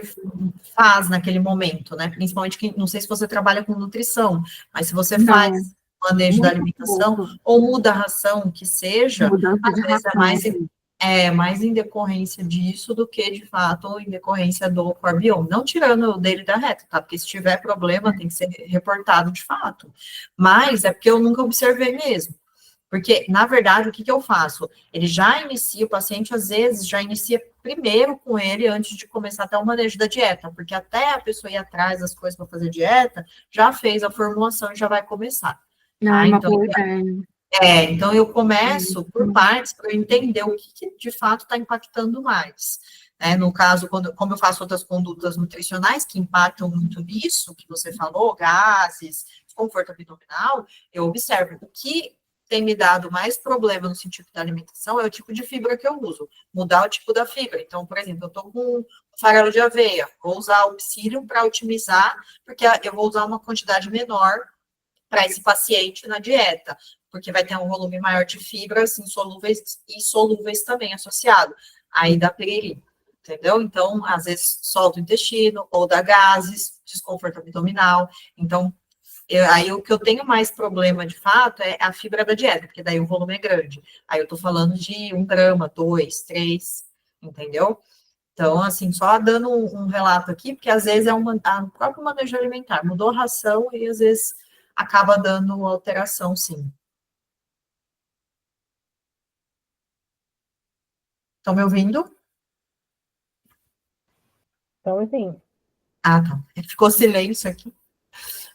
B: faz naquele momento, né? Principalmente que, não sei se você trabalha com nutrição, mas se você faz
D: Não,
B: manejo da
D: muito
B: alimentação
D: pouco.
B: ou muda a ração, que seja,
D: Mudança
B: às
D: de
B: vezes
D: ração.
B: é mais em decorrência disso do que, de fato, em decorrência do corbion. Não tirando o dele da reta, tá? Porque se tiver problema, tem que ser reportado de fato. Mas é porque eu nunca observei mesmo. Porque, na verdade, o que eu faço? Ele já inicia, o paciente, às vezes, já inicia primeiro com ele antes de começar até o manejo da dieta, porque até a pessoa ir atrás das coisas para fazer dieta, já fez a formulação e já vai começar.
D: Não, é
B: Tá?
D: uma
B: Então,
D: boa ideia.
B: então eu começo por partes para eu entender o que de fato está impactando mais. Né? No caso, como eu faço outras condutas nutricionais que impactam muito nisso, que você falou, gases, desconforto abdominal, eu observo o que tem me dado mais problema no sentido da alimentação é o tipo de fibra que eu uso, mudar o tipo da fibra. Então, por exemplo, eu estou com farelo de aveia, vou usar o psyllium para otimizar, porque eu vou usar uma quantidade menor para esse paciente na dieta, porque vai ter um volume maior de fibras insolúveis e solúveis também associado. Aí dá piriri, entendeu? Então, às vezes, solta o intestino, ou dá gases, desconforto abdominal. Então, aí o que eu tenho mais problema, de fato, é a fibra da dieta, porque daí o volume é grande. Aí eu tô falando de 1 grama, 2, 3, entendeu? Então, assim, só dando um relato aqui, porque às vezes é o próprio manejo alimentar, mudou a ração e às vezes acaba dando alteração, sim. Estão me ouvindo?
A: Então, assim,
B: Ah, tá. Ficou silêncio aqui.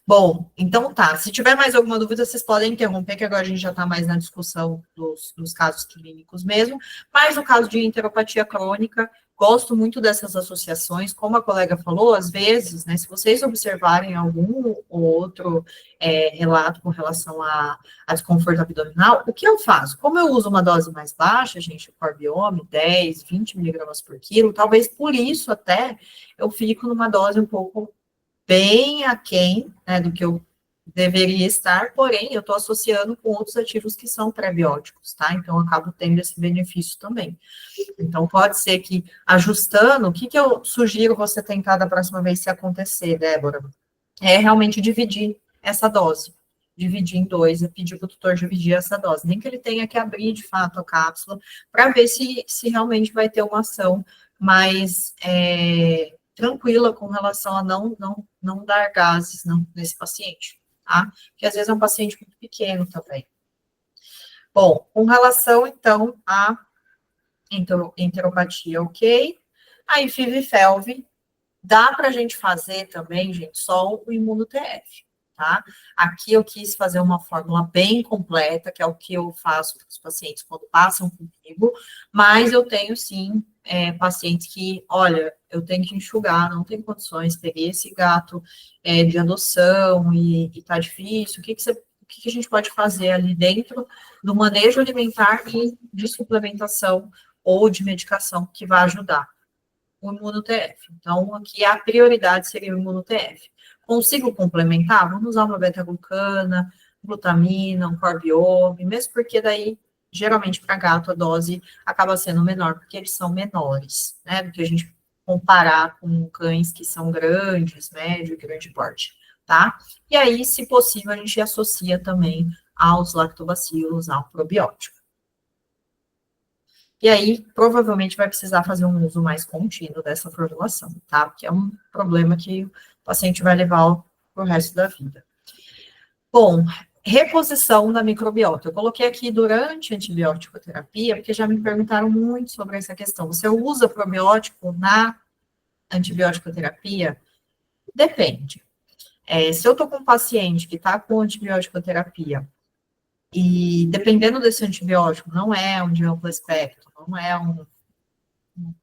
B: Bom, então tá. Se tiver mais alguma dúvida, vocês podem interromper, que agora a gente já está mais na discussão dos casos clínicos mesmo. Mas no caso de enteropatia crônica, gosto muito dessas associações. Como a colega falou, às vezes, né, se vocês observarem algum ou outro relato com relação a desconforto abdominal, o que eu faço? Como eu uso uma dose mais baixa, gente, o Corbiome, 10, 20 miligramas por quilo, talvez por isso até eu fico numa dose um pouco bem aquém, né, do que eu deveria estar, porém, eu estou associando com outros ativos que são prebióticos, tá? Então, eu acabo tendo esse benefício também. Então, pode ser que, ajustando, o que eu sugiro você tentar da próxima vez se acontecer, Débora? É realmente dividir essa dose. Dividir em dois, e pedir para o tutor dividir essa dose. Nem que ele tenha que abrir, de fato, a cápsula, para ver se realmente vai ter uma ação mais tranquila com relação a não dar gases nesse paciente, tá? Porque às vezes é um paciente muito pequeno também. Bom, com relação, então, à enteropatia, ok? Aí, FIV e FeLV, dá para a gente fazer também, gente, só o imuno-TF, tá? Aqui eu quis fazer uma fórmula bem completa, que é o que eu faço para os pacientes quando passam comigo, mas eu tenho, sim, pacientes que, olha, eu tenho que enxugar, não tenho condições, peguei esse gato de adoção e tá difícil, o que a gente pode fazer ali dentro do manejo alimentar e de suplementação ou de medicação que vai ajudar o imuno-TF. Então, aqui a prioridade seria o imuno-TF. Consigo complementar? Vamos usar uma beta-glucana, glutamina, um corbiome, mesmo porque daí, geralmente, para gato, a dose acaba sendo menor, porque eles são menores, né, do que a gente comparar com cães que são grandes, médio e grande porte, tá? E aí, se possível, a gente associa também aos lactobacilos, ao probiótico. E aí, provavelmente, vai precisar fazer um uso mais contínuo dessa formulação, tá? Porque é um problema que o paciente vai levar pro resto da vida. Bom, reposição da microbiota. Eu coloquei aqui durante a antibiótico terapia, porque já me perguntaram muito sobre essa questão. Você usa probiótico na antibiótico terapia? Depende. Se eu tô com um paciente que tá com antibiótico terapia, e dependendo desse antibiótico, não é um de amplo espectro, não é um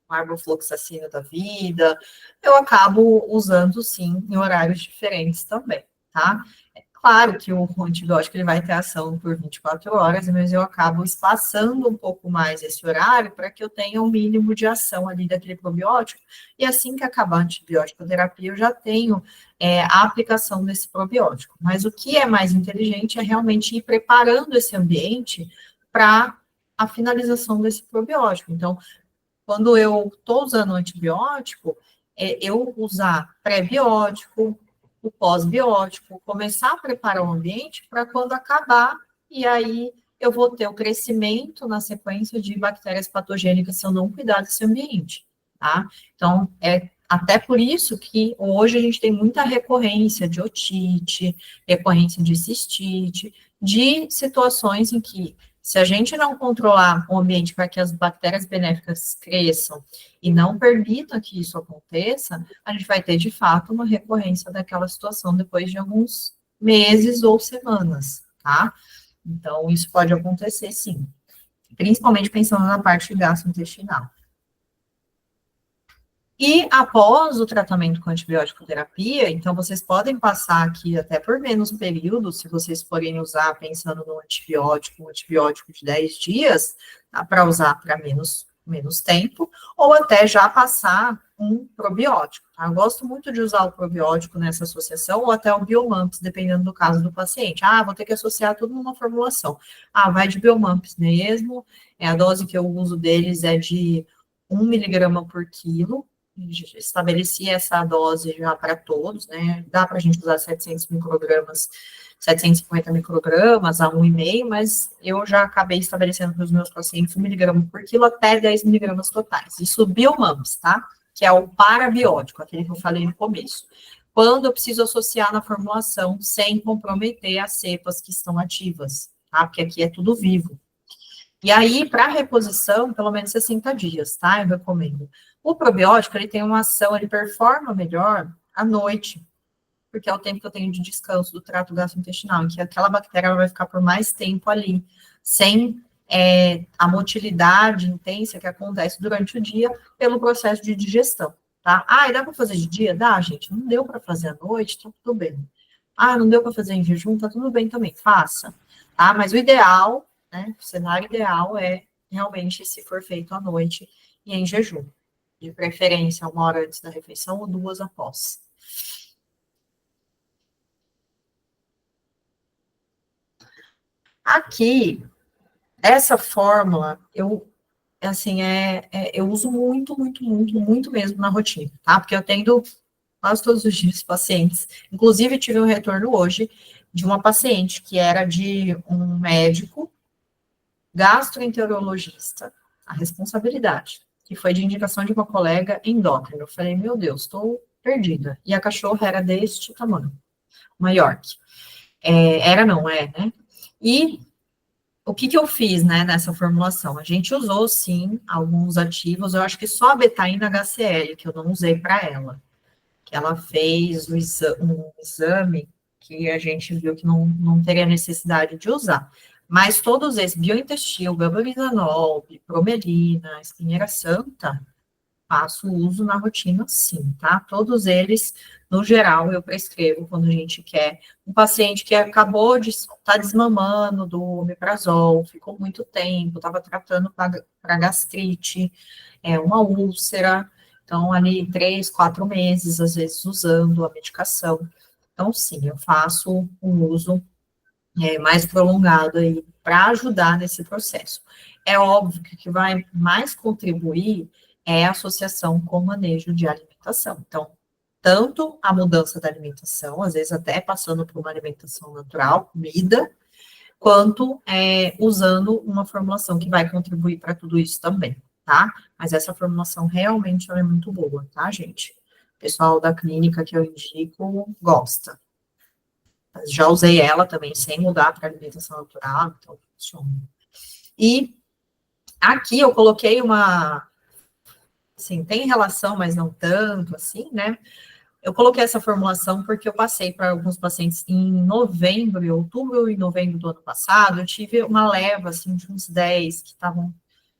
B: arbofloxacino da vida, eu acabo usando, sim, em horários diferentes também, tá? É claro que o antibiótico ele vai ter ação por 24 horas, mas eu acabo espaçando um pouco mais esse horário para que eu tenha um mínimo de ação ali daquele probiótico, e assim que acabar a antibiótico terapia, eu já tenho a aplicação desse probiótico. Mas o que é mais inteligente é realmente ir preparando esse ambiente para a finalização desse probiótico. Então, quando eu estou usando antibiótico, eu usar pré-biótico, o pós-biótico, começar a preparar o ambiente para quando acabar, e aí eu vou ter o crescimento na sequência de bactérias patogênicas se eu não cuidar desse ambiente, tá? Então, até por isso que hoje a gente tem muita recorrência de otite, recorrência de cistite, de situações em que, se a gente não controlar o ambiente para que as bactérias benéficas cresçam e não permitam que isso aconteça, a gente vai ter, de fato, uma recorrência daquela situação depois de alguns meses ou semanas, tá? Então, isso pode acontecer, sim. Principalmente pensando na parte gastrointestinal. E após o tratamento com antibiótico terapia, então vocês podem passar aqui até por menos período, se vocês forem usar pensando no antibiótico, um antibiótico de 10 dias, dá para usar para menos tempo, ou até já passar um probiótico, tá? Eu gosto muito de usar o probiótico nessa associação, ou até o Biomamps, dependendo do caso do paciente. Vou ter que associar tudo numa formulação. Vai de Biomamps mesmo, a dose que eu uso deles é de 1 miligrama por quilo. Estabeleci essa dose já para todos, né? Dá para a gente usar 700 microgramas, 750 microgramas a 1,5, mas eu já acabei estabelecendo para os meus pacientes 1 miligrama por quilo até 10 miligramas totais. Isso Biomamps, tá? Que é o parabiótico, aquele que eu falei no começo. Quando eu preciso associar na formulação sem comprometer as cepas que estão ativas, tá? Porque aqui é tudo vivo. E aí, para reposição, pelo menos 60 dias, tá? Eu recomendo. O probiótico, ele tem uma ação, ele performa melhor à noite, porque é o tempo que eu tenho de descanso do trato gastrointestinal, em que aquela bactéria ela vai ficar por mais tempo ali, sem a motilidade intensa que acontece durante o dia pelo processo de digestão, tá? E dá para fazer de dia? Dá, gente. Não deu para fazer à noite, tá tudo bem. Não deu para fazer em jejum, tá tudo bem também, faça, tá? Mas o ideal, né, o cenário ideal é realmente se for feito à noite e em jejum. De preferência 1 hora antes da refeição ou 2 após. Aqui, essa fórmula, eu uso muito mesmo na rotina, tá? Porque eu atendo quase todos os dias pacientes. Inclusive, tive um retorno hoje de uma paciente que era de um médico gastroenterologista, a responsabilidade, que foi de indicação de uma colega endócrina. Eu falei, meu Deus, estou perdida. E a cachorra era deste tamanho, uma York. Era não, né? E o que eu fiz, né, nessa formulação? A gente usou, sim, alguns ativos, eu acho que só a betaína HCl, que eu não usei para ela, que ela fez um exame que a gente viu que não teria necessidade de usar. Mas todos esses, biointestil, gabapentinol, bromelina, espinheira santa, faço uso na rotina, sim, tá? Todos eles, no geral, eu prescrevo quando a gente quer. Um paciente que acabou de estar desmamando do omeprazol, ficou muito tempo, estava tratando para gastrite, uma úlcera, então, ali 3, 4 meses, às vezes, usando a medicação. Então, sim, eu faço um uso mais prolongado aí para ajudar nesse processo. É óbvio que o que vai mais contribuir é a associação com o manejo de alimentação. Então, tanto a mudança da alimentação, às vezes até passando por uma alimentação natural, comida, quanto usando uma formulação que vai contribuir para tudo isso também, tá? Mas essa formulação realmente ela é muito boa, tá, gente? O pessoal da clínica que eu indico gosta. Já usei ela também sem mudar para alimentação natural, então funciona. E aqui eu coloquei assim, tem relação, mas não tanto, assim, né? Eu coloquei essa formulação porque eu passei para alguns pacientes em outubro e novembro do ano passado, eu tive uma leva, assim, de uns 10 que estavam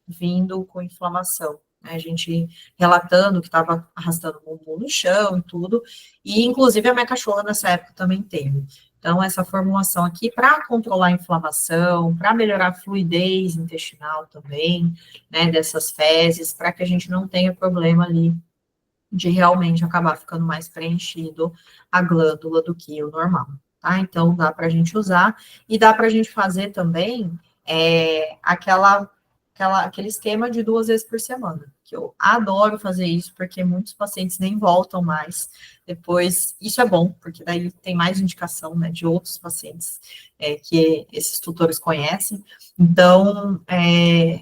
B: vindo com inflamação, né? A gente relatando que estava arrastando o bumbum no chão e tudo, e inclusive a minha cachorra nessa época também teve. Então, essa formulação aqui para controlar a inflamação, para melhorar a fluidez intestinal também, né, dessas fezes, para que a gente não tenha problema ali de realmente acabar ficando mais preenchido a glândula do que o normal, tá? Então, dá para a gente usar, e dá para a gente fazer também aquele esquema de 2 vezes por semana, que eu adoro fazer isso, porque muitos pacientes nem voltam mais depois. Isso é bom, porque daí tem mais indicação, né, de outros pacientes que esses tutores conhecem, então,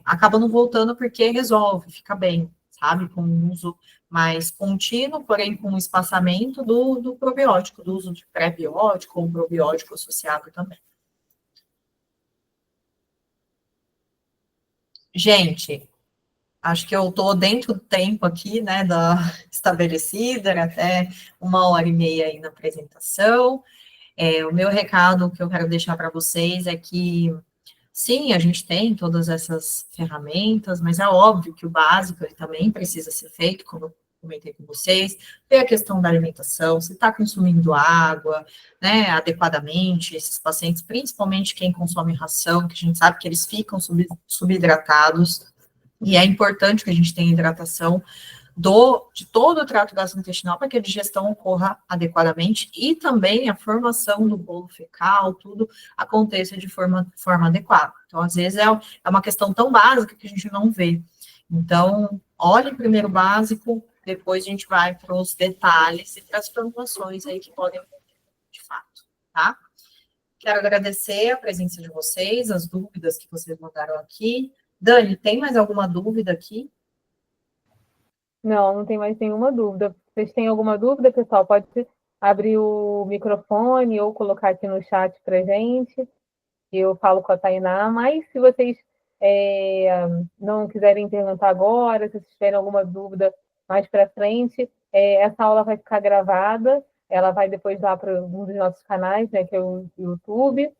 B: acaba não voltando porque resolve, fica bem, sabe, com o uso mais contínuo, porém com espaçamento do probiótico, do uso de pré-biótico ou probiótico associado também. Gente, acho que eu estou dentro do tempo aqui, né, da estabelecida, era até 1h30 aí na apresentação. O meu recado que eu quero deixar para vocês é que, sim, a gente tem todas essas ferramentas, mas é óbvio que o básico ele também precisa ser feito, como eu comentei com vocês, tem a questão da alimentação, se está consumindo água, né, adequadamente, esses pacientes, principalmente quem consome ração, que a gente sabe que eles ficam subidratados, e é importante que a gente tenha hidratação de todo o trato gastrointestinal para que a digestão ocorra adequadamente e também a formação do bolo fecal, tudo aconteça de forma adequada. Então, às vezes, é uma questão tão básica que a gente não vê. Então, olhe primeiro o básico, depois a gente vai para os detalhes e para as formulações aí que podem de fato, tá? Quero agradecer a presença de vocês, as dúvidas que vocês mandaram aqui. Dani, tem mais alguma dúvida aqui?
A: Não tem mais nenhuma dúvida. Vocês têm alguma dúvida, pessoal? Pode abrir o microfone ou colocar aqui no chat para gente. Eu falo com a Tainá, mas se vocês não quiserem perguntar agora, se vocês tiverem alguma dúvida mais para frente, essa aula vai ficar gravada, ela vai depois lá para um dos nossos canais, né, que é o YouTube.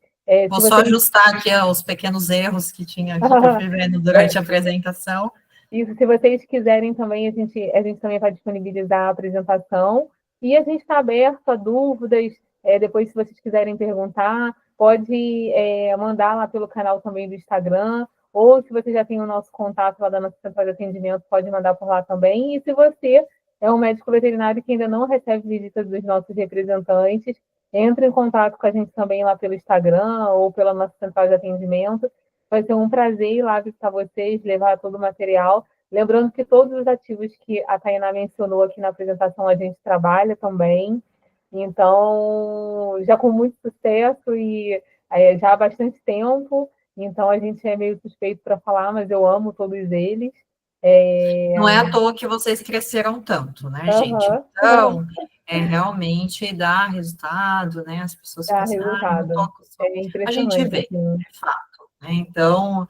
B: Vou só ajustar aqui os pequenos erros que tinha aqui que eu fui vendo durante a apresentação.
A: Isso, se vocês quiserem também, a gente também vai disponibilizar a apresentação, e a gente está aberto a dúvidas, depois se vocês quiserem perguntar, pode mandar lá pelo canal também do Instagram, ou se você já tem o nosso contato lá da nossa central de atendimento, pode mandar por lá também, e se você é um médico veterinário que ainda não recebe visitas dos nossos representantes, entre em contato com a gente também lá pelo Instagram, ou pela nossa central de atendimento. Vai ser um prazer ir lá visitar vocês, levar todo o material. Lembrando que todos os ativos que a Tainá mencionou aqui na apresentação, a gente trabalha também. Então, já com muito sucesso e já há bastante tempo. Então, a gente é meio suspeito para falar, mas eu amo todos eles.
B: Não é à toa que vocês cresceram tanto, né, gente?
A: Aham,
B: Então, realmente dá resultado, né? As pessoas ficam
A: dá
B: assim, não tô
A: resultado.
B: acostumada.
A: É
B: A gente
A: impressionante,
B: vê,
A: assim.
B: é fato, né? Então,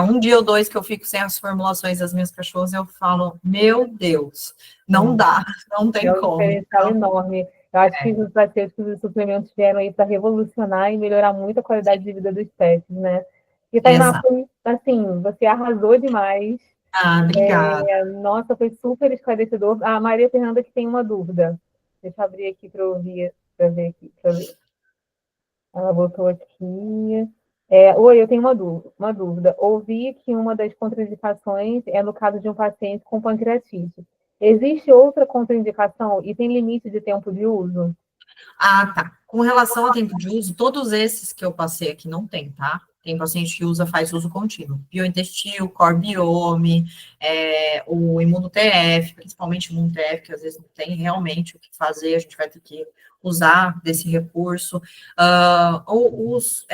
B: um dia ou dois que eu fico sem as formulações das minhas cachorras, eu falo, meu Deus, não dá, não tem
A: É um
B: como.
A: diferencial
B: Então,
A: enorme. Eu acho que os parceiros e suplementos vieram aí para revolucionar e melhorar muito a qualidade de vida dos pets, né? E, Tainá,
B: exato.
A: foi, assim, você arrasou demais.
B: Ah, obrigada.
A: Nossa, foi super esclarecedor. A Maria Fernanda que tem uma dúvida. Deixa eu abrir aqui para ouvir, para ver aqui, para ler. Ela botou aqui. Oi, eu tenho uma dúvida. Ouvi que uma das contraindicações é no caso de um paciente com pancreatite. Existe outra contraindicação e tem limite de tempo de uso?
B: Ah, tá. Com relação ao tempo de uso, todos esses que eu passei aqui não tem, tá? Tem paciente que faz uso contínuo. Biointestino, Core Biome, o Imuno-TF, principalmente o Imuno-TF, que às vezes não tem realmente o que fazer, a gente vai ter que usar desse recurso. Ou os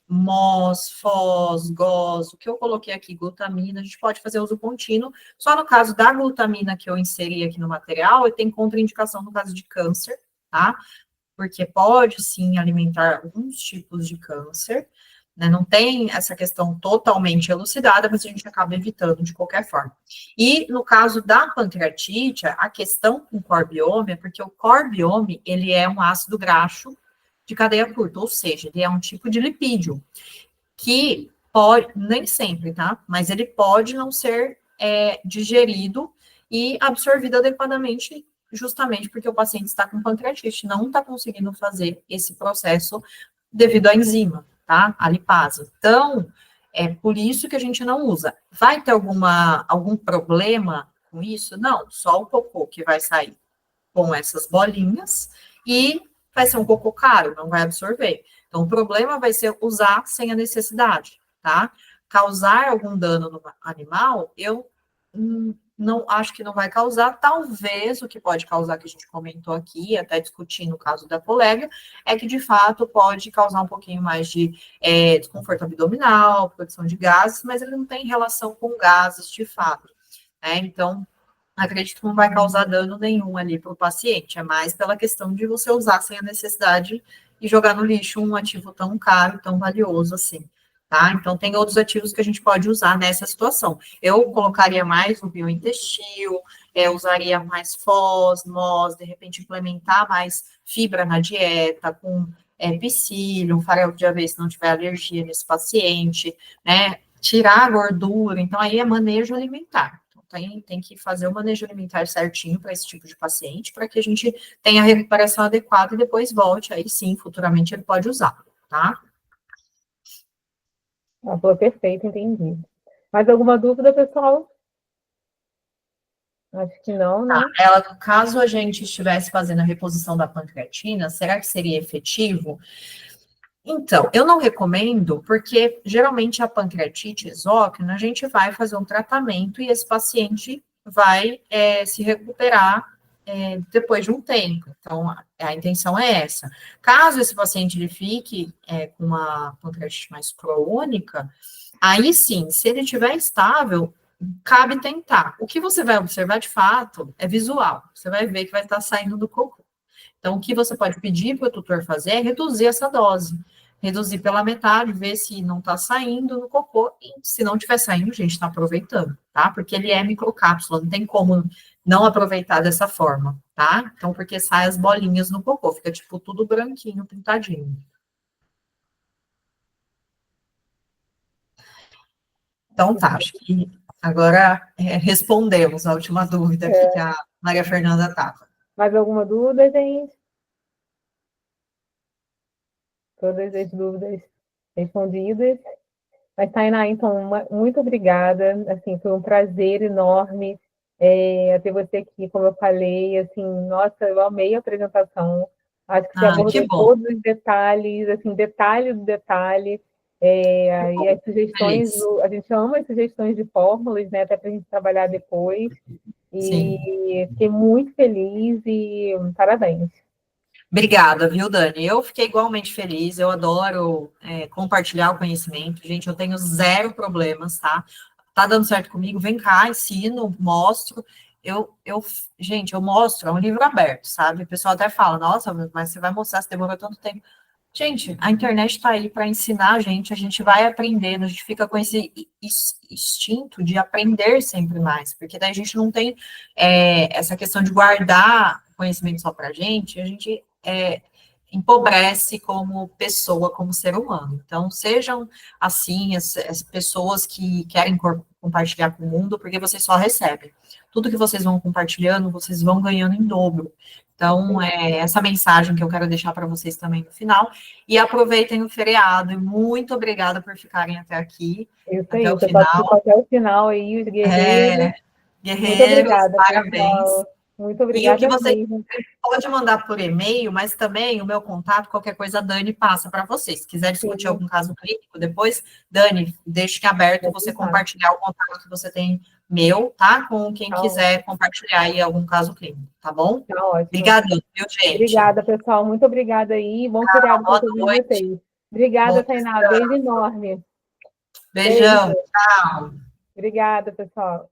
B: MOS, FOS, GOS, o que eu coloquei aqui, glutamina, a gente pode fazer uso contínuo. Só no caso da glutamina que eu inseri aqui no material, tem contraindicação no caso de câncer, tá? Porque pode sim alimentar alguns tipos de câncer, né? Não tem essa questão totalmente elucidada, mas a gente acaba evitando de qualquer forma. E no caso da pancreatite, a questão com o core biome é porque o core biome, ele é um ácido graxo de cadeia curta, ou seja, ele é um tipo de lipídio que pode, nem sempre, tá? Mas ele pode não ser digerido e absorvido adequadamente, justamente porque o paciente está com pancreatite, não está conseguindo fazer esse processo devido à enzima, tá? A lipase. Então, é por isso que a gente não usa. Vai ter algum problema com isso? Não, só o cocô que vai sair com essas bolinhas e vai ser um cocô caro, não vai absorver. Então, o problema vai ser usar sem a necessidade, tá? Causar algum dano no animal, eu não acho que não vai causar. Talvez o que pode causar, que a gente comentou aqui, até discutindo o caso da colega, é que de fato pode causar um pouquinho mais de desconforto abdominal, produção de gases, mas ele não tem relação com gases de fato, né? Então, acredito que não vai causar dano nenhum ali para o paciente, é mais pela questão de você usar sem a necessidade e jogar no lixo um ativo tão caro, tão valioso assim, tá? Então, tem outros ativos que a gente pode usar nessa situação. Eu colocaria mais o biointestino, usaria mais FOS, MOS, de repente implementar mais fibra na dieta, com psyllium, farelo de aveia se não tiver alergia nesse paciente, né? Tirar a gordura, então aí é manejo alimentar. Tem que fazer o manejo alimentar certinho para esse tipo de paciente, para que a gente tenha a recuperação adequada e depois volte, aí sim, futuramente ele pode usar, tá?
A: Foi perfeito, entendi. Mais alguma dúvida, pessoal? Acho que não, né?
B: Caso a gente estivesse fazendo a reposição da pancreatina, será que seria efetivo? Então, eu não recomendo, porque geralmente a pancreatite exócrina, a gente vai fazer um tratamento e esse paciente vai se recuperar depois de um tempo. Então, a intenção é essa. Caso esse paciente ele fique com uma pancreatite mais crônica, aí sim, se ele estiver estável, cabe tentar. O que você vai observar de fato é visual. Você vai ver que vai estar saindo do cocô. Então, o que você pode pedir para o tutor fazer é reduzir essa dose. Reduzir pela metade, ver se não está saindo no cocô. E se não estiver saindo, a gente está aproveitando, tá? Porque ele é microcápsula, não tem como não aproveitar dessa forma, tá? Então, porque sai as bolinhas no cocô, fica tipo tudo branquinho, pintadinho. Então, tá, acho que agora respondemos a última dúvida aqui que a Maria Fernanda estava.
A: Mais alguma dúvida, gente? Todas as dúvidas respondidas. Mas, Tainá, então, muito obrigada. Assim, foi um prazer enorme ter você aqui, como eu falei. Assim, nossa, eu amei a apresentação. Acho que você abordou
B: Que bom.
A: todos os detalhes, assim, detalhe do detalhe. E as sugestões, a gente ama as sugestões de fórmulas, né? Até para a gente trabalhar depois.
B: Sim.
A: E fiquei muito feliz e parabéns.
B: Obrigada, viu, Dani? Eu fiquei igualmente feliz, eu adoro compartilhar o conhecimento. Gente, eu tenho zero problemas, tá? tá dando certo comigo, vem cá, ensino, mostro. Gente, eu mostro, é um livro aberto, sabe? O pessoal até fala, nossa, mas você vai mostrar, se demorou tanto tempo. Gente, a internet está aí para ensinar a gente vai aprendendo, a gente fica com esse instinto de aprender sempre mais, porque daí a gente não tem essa questão de guardar conhecimento só para a gente empobrece como pessoa, como ser humano. Então, sejam assim, as pessoas que querem compartilhar com o mundo, porque vocês só recebem. Tudo que vocês vão compartilhando, vocês vão ganhando em dobro. Então, é essa mensagem que eu quero deixar para vocês também no final. E aproveitem o feriado. E muito obrigada por ficarem até aqui.
A: Isso
B: até
A: aí,
B: o
A: você ficou
B: final.
A: até o final aí, os guerreiros. Muito
B: Guerreiros,
A: obrigada,
B: parabéns.
A: pessoal. Muito
B: E o
A: obrigada
B: que você
A: mesmo.
B: pode mandar por e-mail, mas também o meu contato, qualquer coisa, a Dani passa para vocês. Se quiser discutir
A: Sim.
B: algum caso clínico, depois, Dani, deixe aberto você compartilhar o contato que você tem meu, tá? Com quem quiser compartilhar aí algum caso clínico, tá bom?
A: Tá ótimo.
B: Obrigadão, viu, gente?
A: Obrigada, pessoal. Muito obrigada aí. Bom feriado para todos vocês. Obrigada, Tainá. Beijo enorme.
B: Beijão. Tchau.
A: Obrigada, pessoal.